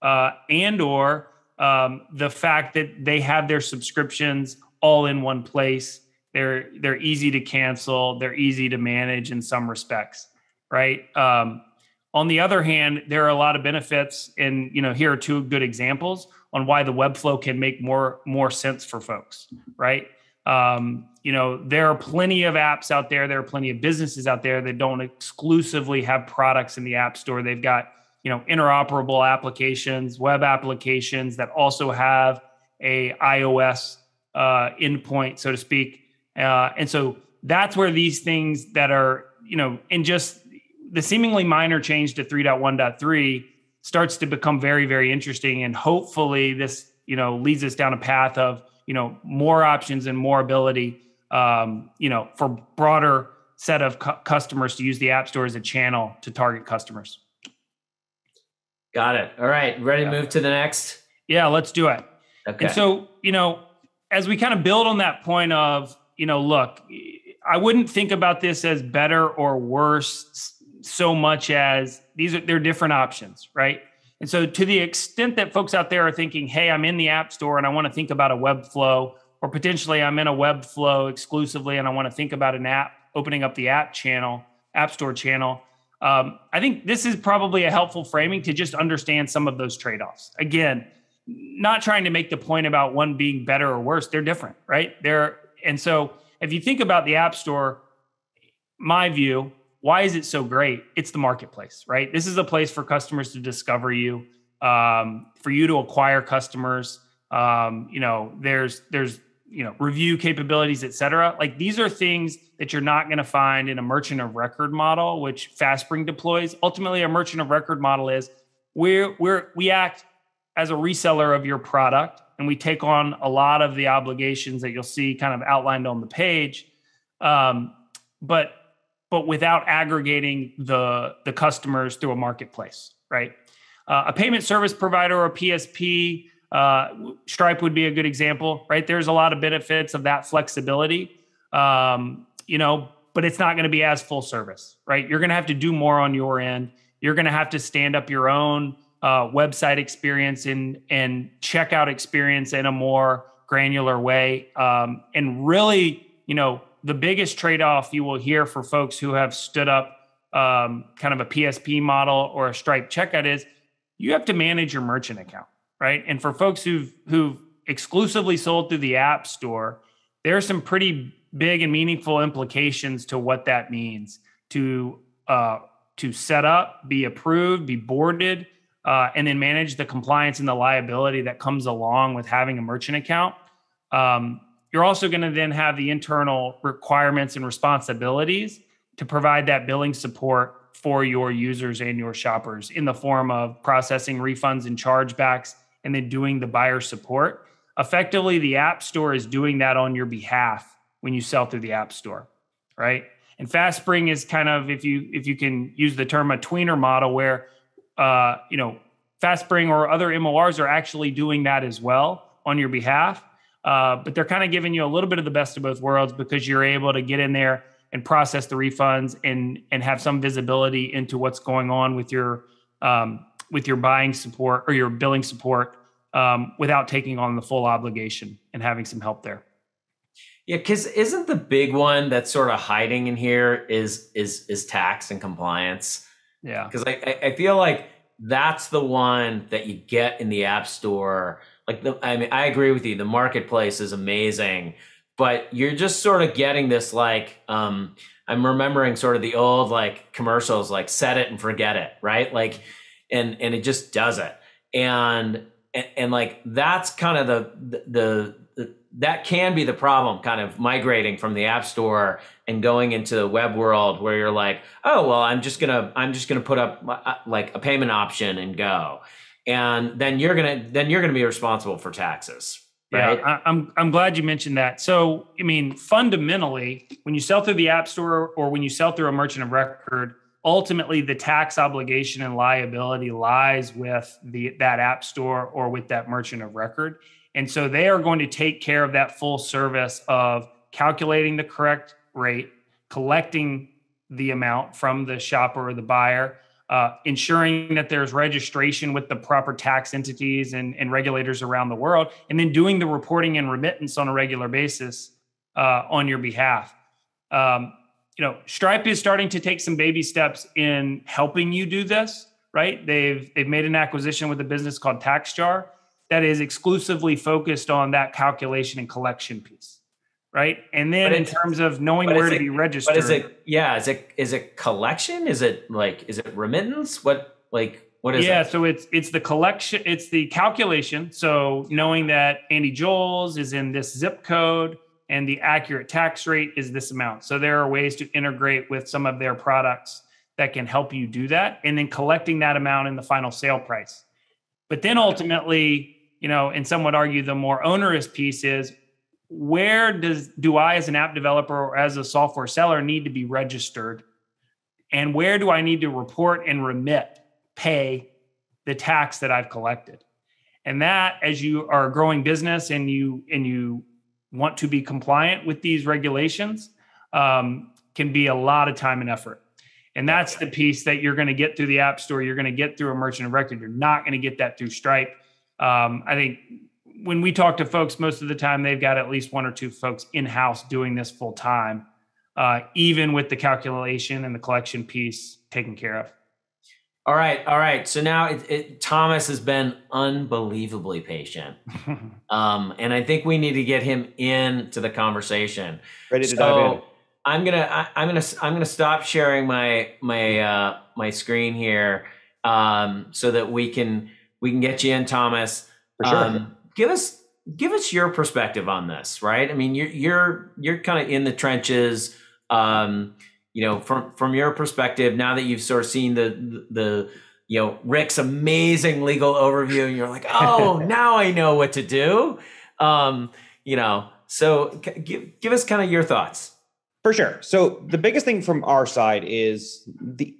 and or the fact that they have their subscriptions all in one place. They're easy to cancel. They're easy to manage in some respects, right? On the other hand, there are a lot of benefits, and here are two good examples on why the Webflow can make more sense for folks, right? There are plenty of apps out there. There are plenty of businesses out there that don't exclusively have products in the App Store. They've got, interoperable applications, web applications that also have a iOS endpoint, so to speak. And so that's where these things that are, in just the seemingly minor change to 3.1.3 starts to become very, very interesting. And hopefully this, leads us down a path of, more options and more ability, for broader set of customers to use the App Store as a channel to target customers. Got it. All right. Ready to move to the next? Yeah, let's do it. Okay. And so, as we kind of build on that point of, look, I wouldn't think about this as better or worse so much as they're different options, right? And so to the extent that folks out there are thinking, hey, I'm in the App Store and I want to think about a Webflow, or potentially I'm in a Webflow exclusively and I want to think about an app, opening up the App Store channel, I think this is probably a helpful framing to just understand some of those trade-offs. Again, not trying to make the point about one being better or worse. They're different, right? And so if you think about the App Store, my view, why is it so great? It's the marketplace, right? This is a place for customers to discover you, for you to acquire customers. There's review capabilities, et cetera. Like these are things that you're not going to find in a merchant of record model, which FastSpring deploys. Ultimately, a merchant of record model is we act as a reseller of your product, and we take on a lot of the obligations that you'll see kind of outlined on the page, but without aggregating the customers through a marketplace, right? A payment service provider or a PSP, Stripe would be a good example, right? There's a lot of benefits of that flexibility, but it's not going to be as full service, right? You're going to have to do more on your end. You're going to have to stand up your own website experience and checkout experience in a more granular way. And really, the biggest trade-off you will hear for folks who have stood up kind of a PSP model or a Stripe checkout is you have to manage your merchant account, right? And for folks who've exclusively sold through the App Store, there are some pretty big and meaningful implications to what that means to set up, be approved, be boarded, and then manage the compliance and the liability that comes along with having a merchant account. You're also going to then have the internal requirements and responsibilities to provide that billing support for your users and your shoppers in the form of processing refunds and chargebacks and then doing the buyer support. Effectively, the App Store is doing that on your behalf when you sell through the App Store, right? And FastSpring is kind of, if you can use the term, a tweener model where FastSpring or other MORs are actually doing that as well on your behalf. But they're kind of giving you a little bit of the best of both worlds because you're able to get in there and process the refunds and have some visibility into what's going on with your buying support or your billing support without taking on the full obligation and having some help there. Yeah, because isn't the big one that's sort of hiding in here is tax and compliance? Yeah, because I feel like that's the one that you get in the App Store. I agree with you. The marketplace is amazing, but you're just sort of getting this I'm remembering sort of the old commercials, set it and forget it, right? And it just does it. And that's kind of that can be the problem, kind of migrating from the App Store and going into the web world where you're like, oh, well, I'm just gonna put up a payment option and go. And then you're gonna be responsible for taxes, right? Yeah, I'm glad you mentioned that. So, fundamentally, when you sell through the App Store or when you sell through a merchant of record, ultimately the tax obligation and liability lies with that app store or with that merchant of record. And so they are going to take care of that full service of calculating the correct rate, collecting the amount from the shopper or the buyer, ensuring that there's registration with the proper tax entities and regulators around the world, and then doing the reporting and remittance on a regular basis on your behalf. Stripe is starting to take some baby steps in helping you do this, right? They've made an acquisition with a business called TaxJar that is exclusively focused on that calculation and collection piece, right? And then in terms of knowing where to be registered. But is it collection? Is it remittance? What is it? So it's the collection, it's the calculation. So knowing that Andy Joel's is in this zip code and the accurate tax rate is this amount. So there are ways to integrate with some of their products that can help you do that, and then collecting that amount in the final sale price. But then ultimately, and some would argue the more onerous piece is, where do I as an app developer or as a software seller need to be registered? And where do I need to report and pay the tax that I've collected? And that, as you are a growing business and you want to be compliant with these regulations, can be a lot of time and effort. And that's the piece that you're going to get through the App Store. You're going to get through a merchant of record. You're not going to get that through Stripe. I think when we talk to folks, most of the time they've got at least one or two folks in-house doing this full time, even with the calculation and the collection piece taken care of. All right. So now Thomas has been unbelievably patient, and I think we need to get him into the conversation. Ready to dive in. I'm gonna stop sharing my screen here, so that we can get you in, Thomas. For sure. Give us your perspective on this, right? I mean, you're kind of in the trenches. From your perspective, now that you've sort of seen the Rick's amazing legal overview, and you're like, oh, now I know what to do. So give us kind of your thoughts. For sure. So the biggest thing from our side is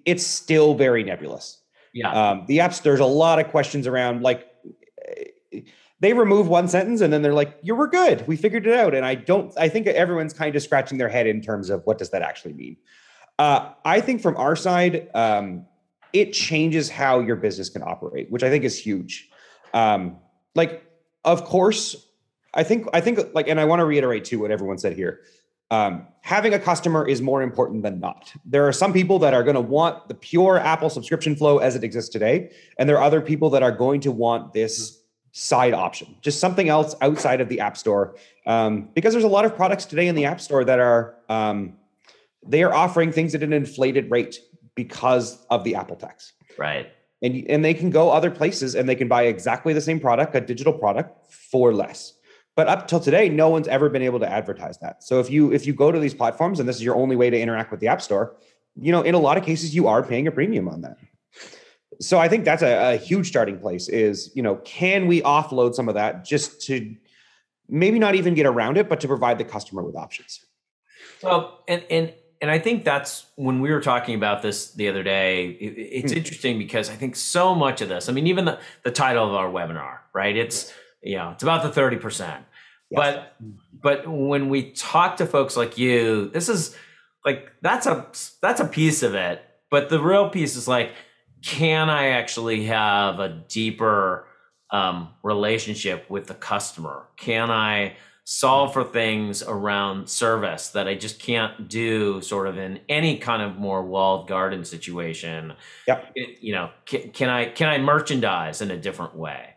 it's still very nebulous. Yeah. The apps, there's a lot of questions around, like, they remove one sentence and then they're like, we're good. We figured it out. And I think everyone's kind of scratching their head in terms of what does that actually mean? I think from our side, it changes how your business can operate, which I think is huge. Of course, I think and I want to reiterate too what everyone said here. Having a customer is more important than not. There are some people that are going to want the pure Apple subscription flow as it exists today. And there are other people that are going to want this side option, just something else outside of the App Store. Because there's a lot of products today in the App Store that are, they are offering things at an inflated rate because of the Apple tax. Right. And they can go other places and they can buy exactly the same product, a digital product, for less. But up till today, no one's ever been able to advertise that. So if you go to these platforms and this is your only way to interact with the App Store, in a lot of cases, you are paying a premium on that. So I think that's a huge starting place is, can we offload some of that just to maybe not even get around it, but to provide the customer with options? Well, and I think that's when we were talking about this the other day, it's interesting because I think so much of this, I mean, even the title of our webinar, right? It's about the 30%. Yes. But when we talk to folks like you, this is like, that's a piece of it. But the real piece is like, can I actually have a deeper relationship with the customer? Can I solve for things around service that I just can't do sort of in any kind of more walled garden situation? Yep. Can I merchandise in a different way?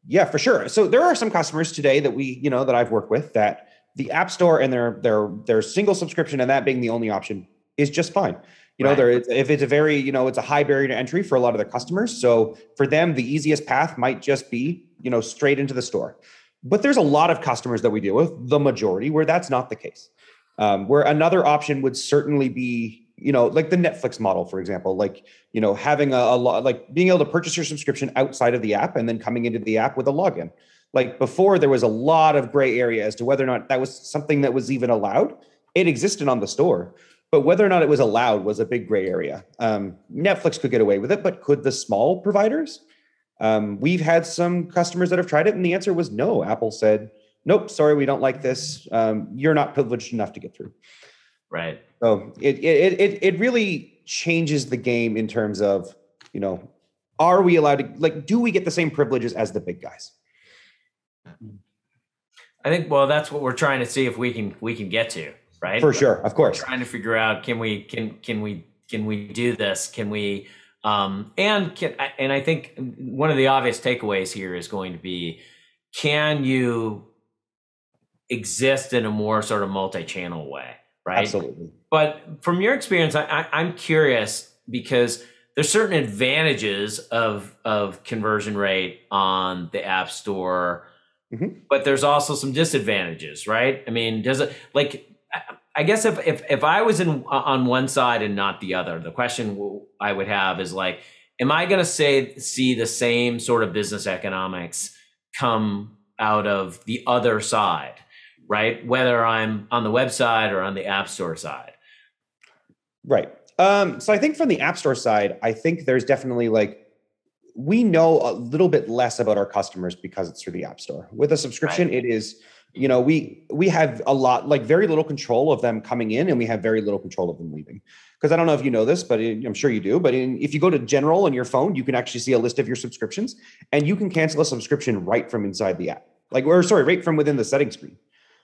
Yeah, for sure. So there are some customers today that that I've worked with that the App Store and their single subscription and that being the only option is just fine. Right. If it's a very, it's a high barrier to entry for a lot of their customers. So for them, the easiest path might just be, straight into the store. But there's a lot of customers that we deal with, the majority, where that's not the case. Where another option would certainly be, like the Netflix model, for example, having a lot, like being able to purchase your subscription outside of the app and then coming into the app with a login. Like before, there was a lot of gray area as to whether or not that was something that was even allowed. It existed on the store, But whether or not it was allowed was a big gray area. Netflix could get away with it, but could the small providers? We've had some customers that have tried it, and the answer was no. Apple said, nope, sorry, we don't like this. You're not privileged enough to get through. Right. So it really changes the game in terms of, are we allowed to, do we get the same privileges as the big guys? I think, well, that's what we're trying to see if we can get to, right? For sure, of course. We're trying to figure out, can we do this? Can we, and I think one of the obvious takeaways here is going to be, can you exist in a more sort of multi-channel way, right? Absolutely. But from your experience, I'm curious, because there's certain advantages of conversion rate on the App Store, but there's also some disadvantages, right? I mean, does it, I guess if I was on one side and not the other, the question I would have is am I going to see the same sort of business economics come out of the other side, right? Whether I'm on the website or on the App Store side. Right. So I think from the App Store side, I think there's definitely we know a little bit less about our customers because it's through the App Store. With a subscription, It is, we have a lot, very little control of them coming in, and we have very little control of them leaving. Because I don't know if you know this, but I'm sure you do. But if you go to general on your phone, you can actually see a list of your subscriptions, and you can cancel a subscription right from inside the app. Right from within the settings screen.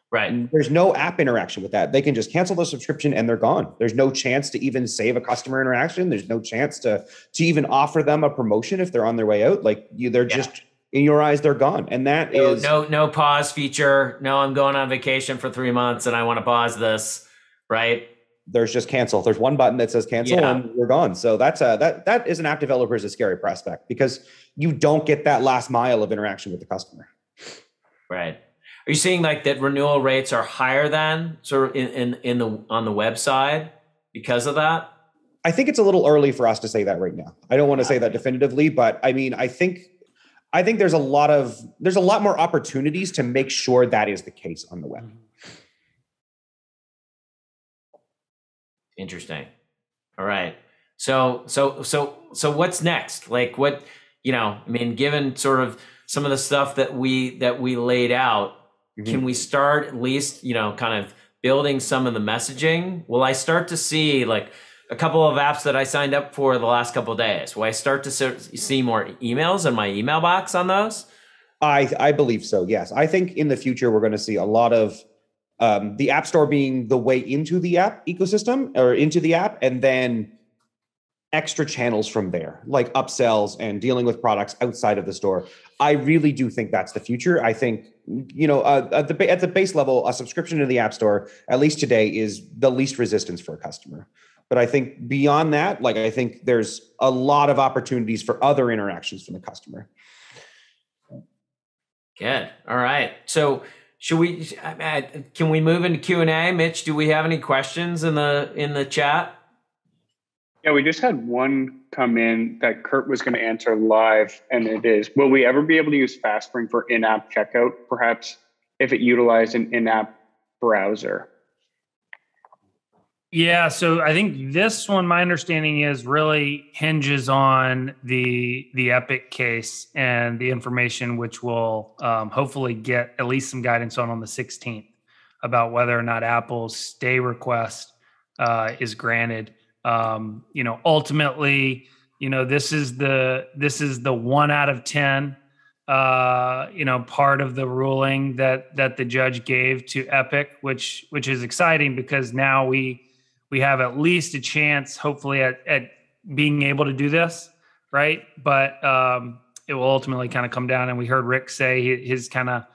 Right. And there's no app interaction with that. They can just cancel the subscription and they're gone. There's no chance to even save a customer interaction. There's no chance to even offer them a promotion if they're on their way out. They're just, in your eyes, they're gone. And that is no pause feature. No, I'm going on vacation for 3 months and I want to pause this. Right. There's just cancel. There's one button that says cancel and we're gone. So that is an app developer is a scary prospect, because you don't get that last mile of interaction with the customer. Right. Are you seeing that renewal rates are higher than sort of on the website because of that? I think it's a little early for us to say that right now. I don't want to say that definitively, but I mean, I think there's a lot more opportunities to make sure that is the case on the web. Interesting. All right. So what's next? Given sort of some of the stuff that we laid out, can we start at least, kind of building some of the messaging? Will I start to see a couple of apps that I signed up for the last couple of days? Will I start to see more emails in my email box on those? I believe so. Yes. I think in the future, we're going to see a lot of the App Store being the way into the app ecosystem or into the app, and then extra channels from there, like upsells and dealing with products outside of the store. I really do think that's the future. I think, at the base level, a subscription to the App Store, at least today, is the least resistance for a customer. But I think beyond that, I think there's a lot of opportunities for other interactions from the customer. Good. All right. So can we move into Q&A? Mitch, do we have any questions in the chat? Yeah, we just had one come in that Kurt was going to answer live, and it is, will we ever be able to use FastSpring for in-app checkout, perhaps if it utilized an in-app browser? Yeah, so I think this one, my understanding is, really hinges on the Epic case and the information, which we'll hopefully get at least some guidance on the 16th about whether or not Apple's stay request is granted. Ultimately, this is the 1 out of 10, part of the ruling that the judge gave to Epic, which is exciting, because now we have at least a chance, hopefully, at being able to do this, right? But it will ultimately kind of come down. And we heard Rick say his kind of,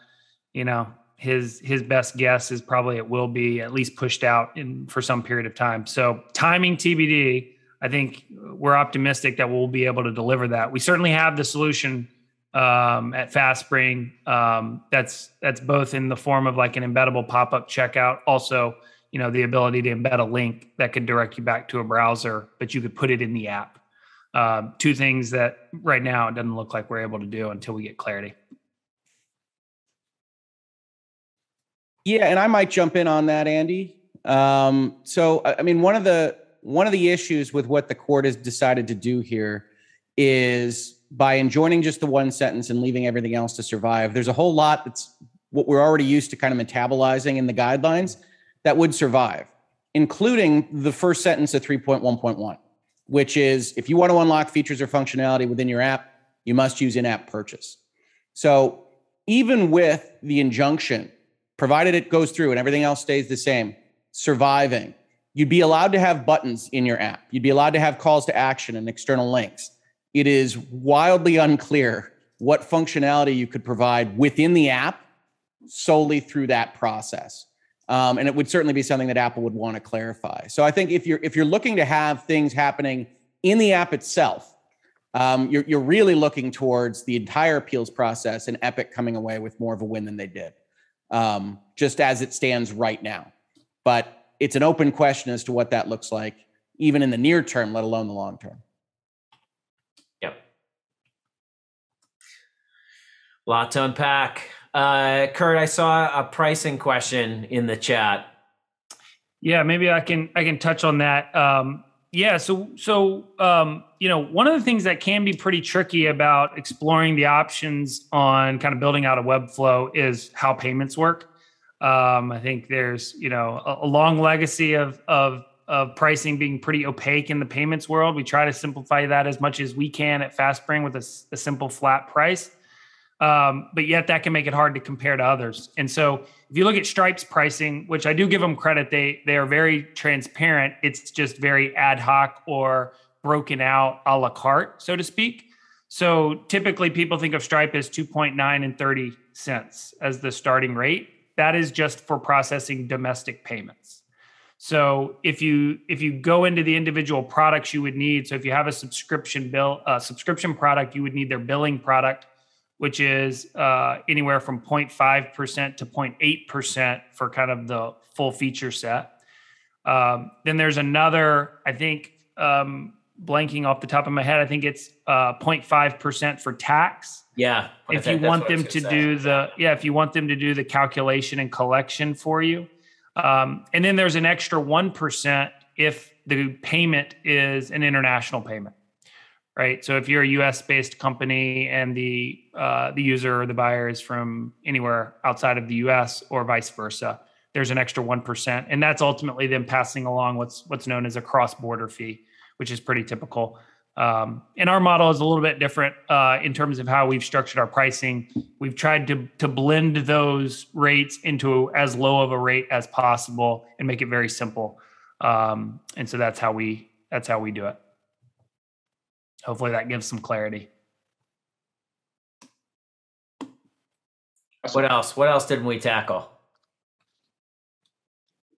his best guess is probably it will be at least pushed out for some period of time. So timing TBD. I think we're optimistic that we'll be able to deliver that. We certainly have the solution at FastSpring. That's both in the form of an embeddable pop-up checkout. Also, the ability to embed a link that could direct you back to a browser, but you could put it in the app. Two things that right now it doesn't look like we're able to do until we get clarity. Yeah, and I might jump in on that, Andy. So, I mean, one of the issues with what the court has decided to do here is by enjoining just the one sentence and leaving everything else to survive, there's a whole lot that's what we're already used to kind of metabolizing in the guidelines that would survive, including the first sentence of 3.1.1, which is if you want to unlock features or functionality within your app, you must use in-app purchase. So even with the injunction, provided it goes through and everything else stays the same, surviving, you'd be allowed to have buttons in your app. You'd be allowed to have calls to action and external links. It is wildly unclear what functionality you could provide within the app solely through that process. And it would certainly be something that Apple would want to clarify. So I think if you're looking to have things happening in the app itself, you're really looking towards the entire appeals process and Epic coming away with more of a win than they did, just as it stands right now. But it's an open question as to what that looks like, even in the near term, let alone the long term. Yep. Lot to unpack. Kurt, I saw a pricing question in the chat. Yeah, maybe I can touch on that. So one of the things that can be pretty tricky about exploring the options on kind of building out a web flow is how payments work. I think there's, a long legacy of pricing being pretty opaque in the payments world. We try to simplify that as much as we can at FastSpring with a simple flat price. But yet that can make it hard to compare to others. And so if you look at Stripe's pricing, which I do give them credit, they are very transparent. It's just very ad hoc or broken out a la carte, so to speak. So typically people think of Stripe as 2.9 and 30 cents as the starting rate. That is just for processing domestic payments. So if you go into the individual products you would need, so if you have a subscription product, you would need their billing product, which is anywhere from 0.5% to 0.8% for kind of the full feature set. Then there's another, I think, blanking off the top of my head, I think it's 0.5% for tax. Yeah. If you want them to do the calculation and collection for you. And then there's an extra 1% if the payment is an international payment. Right. So if you're a US based company and the user or the buyer is from anywhere outside of the US or vice versa, there's an extra 1%. And that's ultimately them passing along what's known as a cross-border fee, which is pretty typical. And our model is a little bit different in terms of how we've structured our pricing. We've tried to blend those rates into as low of a rate as possible and make it very simple. And so that's how we do it. Hopefully that gives some clarity. What else? What else didn't we tackle?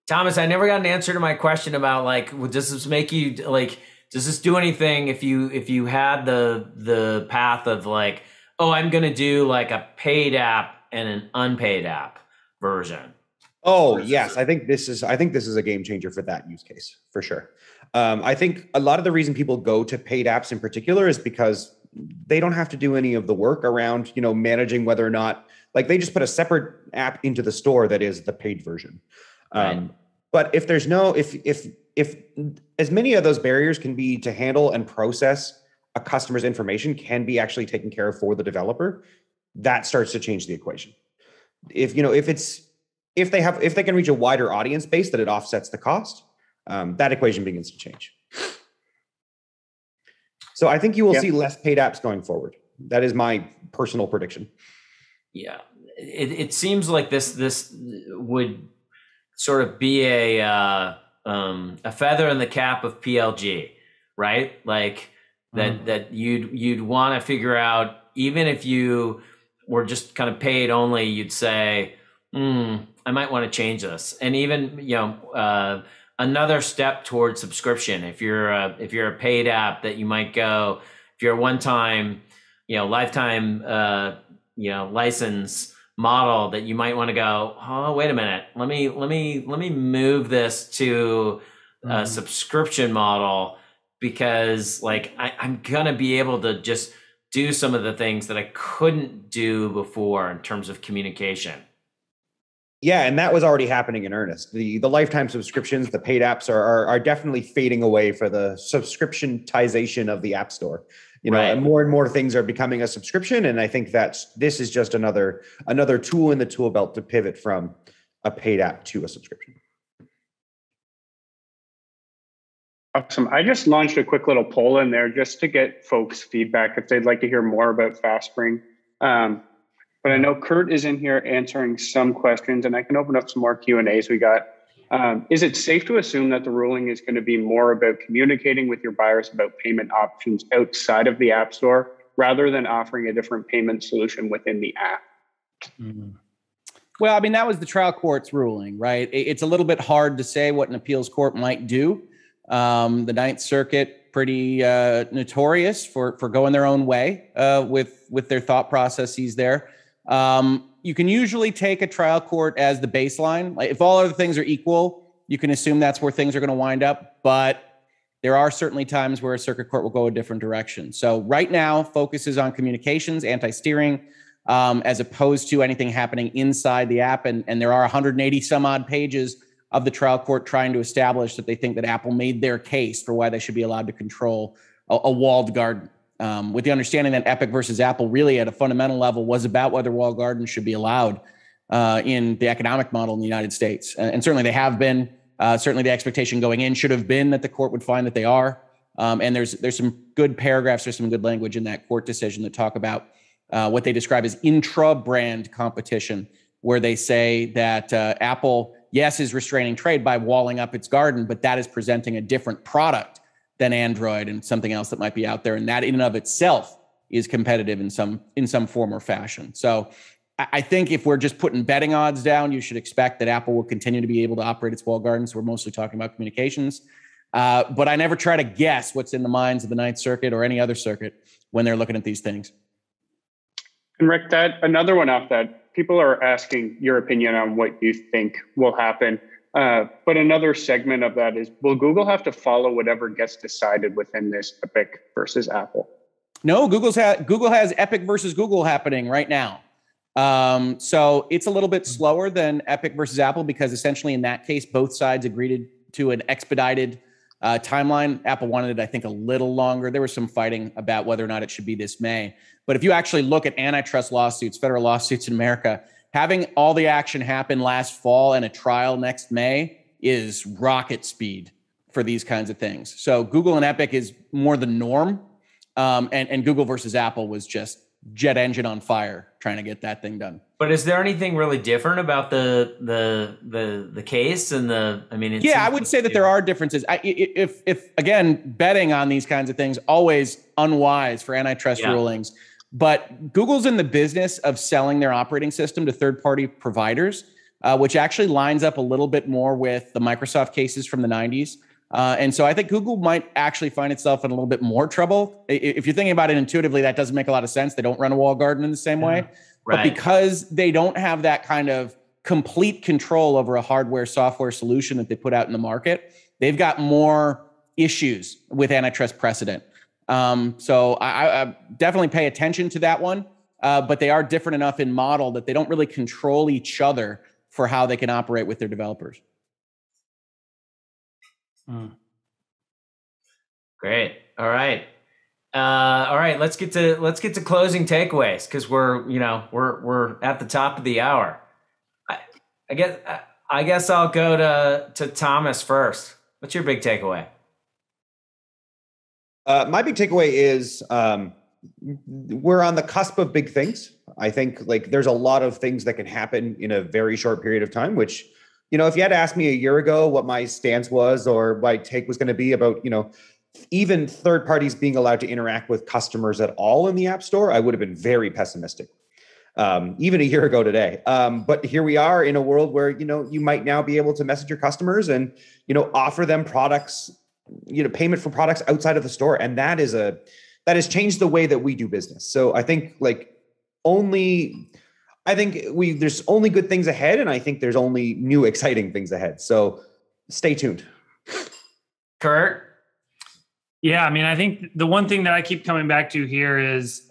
Thomas, I never got an answer to my question about does this make you does this do anything if you had the path of I'm going to do a paid app and an unpaid app version? Oh, yes. I think this is a game changer for that use case, for sure. I think a lot of the reason people go to paid apps in particular is because they don't have to do any of the work around, managing whether or not, they just put a separate app into the store that is the paid version. Right. But if there's if as many of those barriers can be to handle and process a customer's information can be actually taken care of for the developer, that starts to change the equation. If they can reach a wider audience base, that it offsets the cost. That equation begins to change. So I think you will see less paid apps going forward. That is my personal prediction. Yeah, it seems like this would sort of be a feather in the cap of PLG, right? That you'd want to figure out, even if you were just kind of paid only, you'd say, I might want to change this. And even, another step towards subscription. If you're a paid app, that you might go, if you're a one-time, lifetime, license model, that you might want to go, oh, wait a minute, let me move this to a subscription model, because I'm gonna be able to just do some of the things that I couldn't do before in terms of communication. Yeah, and that was already happening in earnest. The lifetime subscriptions, the paid apps are definitely fading away for the subscriptionization of the App Store. And more things are becoming a subscription. And I think this is just another tool in the tool belt to pivot from a paid app to a subscription. Awesome. I just launched a quick little poll in there just to get folks' feedback if they'd like to hear more about FastSpring. But I know Kurt is in here answering some questions, and I can open up some more Q&As we got. Is it safe to assume that the ruling is going to be more about communicating with your buyers about payment options outside of the App Store rather than offering a different payment solution within the app? Mm-hmm. Well, I mean, that was the trial court's ruling, right? It's a little bit hard to say what an appeals court might do. The Ninth Circuit, pretty notorious for going their own way with their thought processes there. You can usually take a trial court as the baseline. Like if all other things are equal, you can assume that's where things are going to wind up. But there are certainly times where a circuit court will go a different direction. So right now, focus is on communications, anti-steering, as opposed to anything happening inside the app. And there are 180 some odd pages of the trial court trying to establish that they think that Apple made their case for why they should be allowed to control a walled garden. With the understanding that Epic versus Apple really at a fundamental level was about whether walled gardens should be allowed in the economic model in the United States. And certainly they have been. Certainly the expectation going in should have been that the court would find that they are. And there's some good paragraphs, there's some good language in that court decision that talk about what they describe as intra-brand competition, where they say that Apple, yes, is restraining trade by walling up its garden, but that is presenting a different product than Android and something else that might be out there. And that in and of itself is competitive in some form or fashion. So I think if we're just putting betting odds down, you should expect that Apple will continue to be able to operate its walled gardens. We're mostly talking about communications. But I never try to guess what's in the minds of the Ninth Circuit or any other circuit when they're looking at these things. And Rick, another one off that, people are asking your opinion on what you think will happen. But another segment of that is, will Google have to follow whatever gets decided within this Epic versus Apple? No, Google has Epic versus Google happening right now. So it's a little bit slower than Epic versus Apple because essentially in that case, both sides agreed to an expedited timeline. Apple wanted it, I think, a little longer. There was some fighting about whether or not it should be this May. But if you actually look at antitrust lawsuits, federal lawsuits in America, having all the action happen last fall and a trial next May is rocket speed for these kinds of things. So Google and Epic is more the norm. And Google versus Apple was just jet engine on fire trying to get that thing done. But is there anything really different about the case and I would say that there are differences. If again, betting on these kinds of things, always unwise for antitrust rulings. But Google's in the business of selling their operating system to third-party providers, which actually lines up a little bit more with the Microsoft cases from the 90s. And so I think Google might actually find itself in a little bit more trouble. If you're thinking about it intuitively, that doesn't make a lot of sense. They don't run a walled garden in the same way. Right. But because they don't have that kind of complete control over a hardware software solution that they put out in the market, they've got more issues with antitrust precedent. So I definitely pay attention to that one. But they are different enough in model that they don't really control each other for how they can operate with their developers. Great. All right. Let's get to closing takeaways because we're at the top of the hour. I guess I'll go to Thomas first. What's your big takeaway? My big takeaway is we're on the cusp of big things. I think there's a lot of things that can happen in a very short period of time, which, if you had asked me a year ago what my stance was or my take was going to be about, even third parties being allowed to interact with customers at all in the App Store, I would have been very pessimistic, even a year ago today. But here we are in a world where, you might now be able to message your customers and, offer them products, payment for products outside of the store. And that has changed the way that we do business. So I think there's only good things ahead. And I think there's only new exciting things ahead. So stay tuned. Kurt? Yeah, I think the one thing that I keep coming back to here is,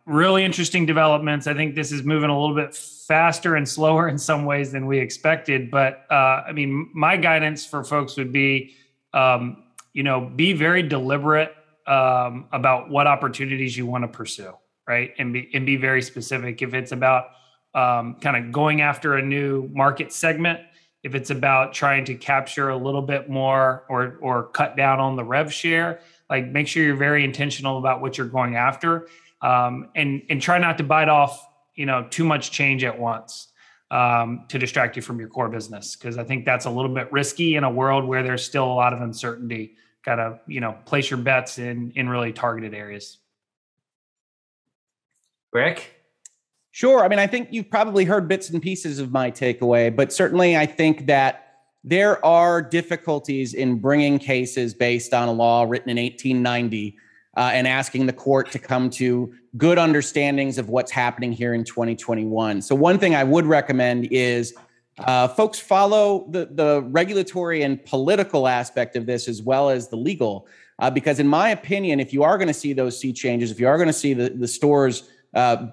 really interesting developments. I think this is moving a little bit faster and slower in some ways than we expected. But I mean, my guidance for folks would be, be very deliberate about what opportunities you want to pursue, right? And be very specific. If it's about kind of going after a new market segment, if it's about trying to capture a little bit more or cut down on the rev share, like make sure you're very intentional about what you're going after, and try not to bite off, too much change at once to distract you from your core business. Because I think that's a little bit risky in a world where there's still a lot of uncertainty. Kind of, place your bets in really targeted areas. Rick? Sure. I mean, I think you've probably heard bits and pieces of my takeaway, but certainly I think that there are difficulties in bringing cases based on a law written in 1890 and asking the court to come to good understandings of what's happening here in 2021. So one thing I would recommend is folks follow the regulatory and political aspect of this as well as the legal, because in my opinion, if you are going to see those sea changes, if you are going to see the stores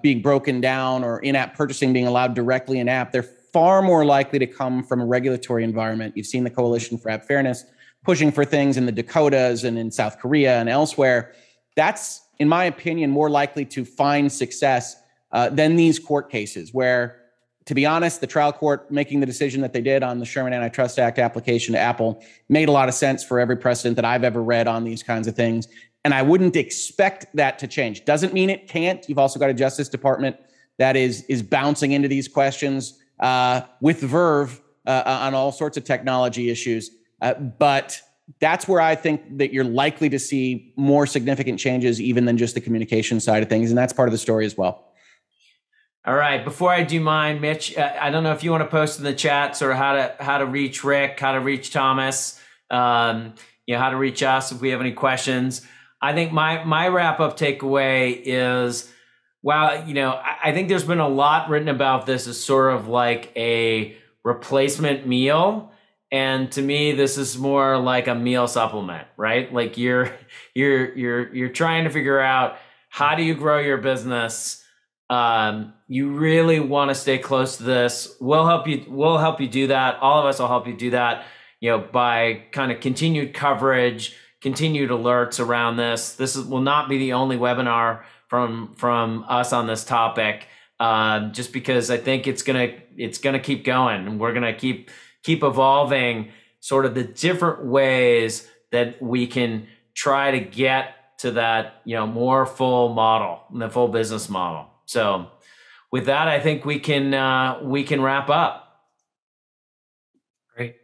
being broken down or in-app purchasing being allowed directly in-app, they're far more likely to come from a regulatory environment. You've seen the Coalition for App Fairness pushing for things in the Dakotas and in South Korea and elsewhere. That's, in my opinion, more likely to find success than these court cases where, to be honest, the trial court making the decision that they did on the Sherman Antitrust Act application to Apple made a lot of sense for every precedent that I've ever read on these kinds of things. And I wouldn't expect that to change. Doesn't mean it can't. You've also got a Justice Department that is bouncing into these questions with verve on all sorts of technology issues. But that's where I think that you're likely to see more significant changes even than just the communication side of things. And that's part of the story as well. All right. Before I do mine, Mitch, I don't know if you want to post in the chat sort of how to reach Rick, how to reach Thomas, how to reach us if we have any questions. I think my wrap up takeaway is, I think there's been a lot written about this as sort of like a replacement meal. And to me, this is more like a meal supplement, right? Like you're trying to figure out how do you grow your business. You really want to stay close to this. We'll help you do that. All of us will help you do that, by kind of continued coverage, continued alerts around this. This will not be the only webinar from us on this topic, just because I think it's gonna keep going, and we're gonna keep evolving sort of the different ways that we can try to get to that more full model, the full business model. So with that, I think we can wrap up. Great.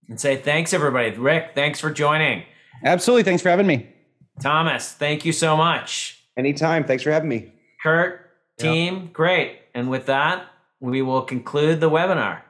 And say thanks, everybody. Rick, thanks for joining. Absolutely. Thanks for having me. Thomas, thank you so much. Anytime. Thanks for having me. Kurt, team, great. And with that, we will conclude the webinar.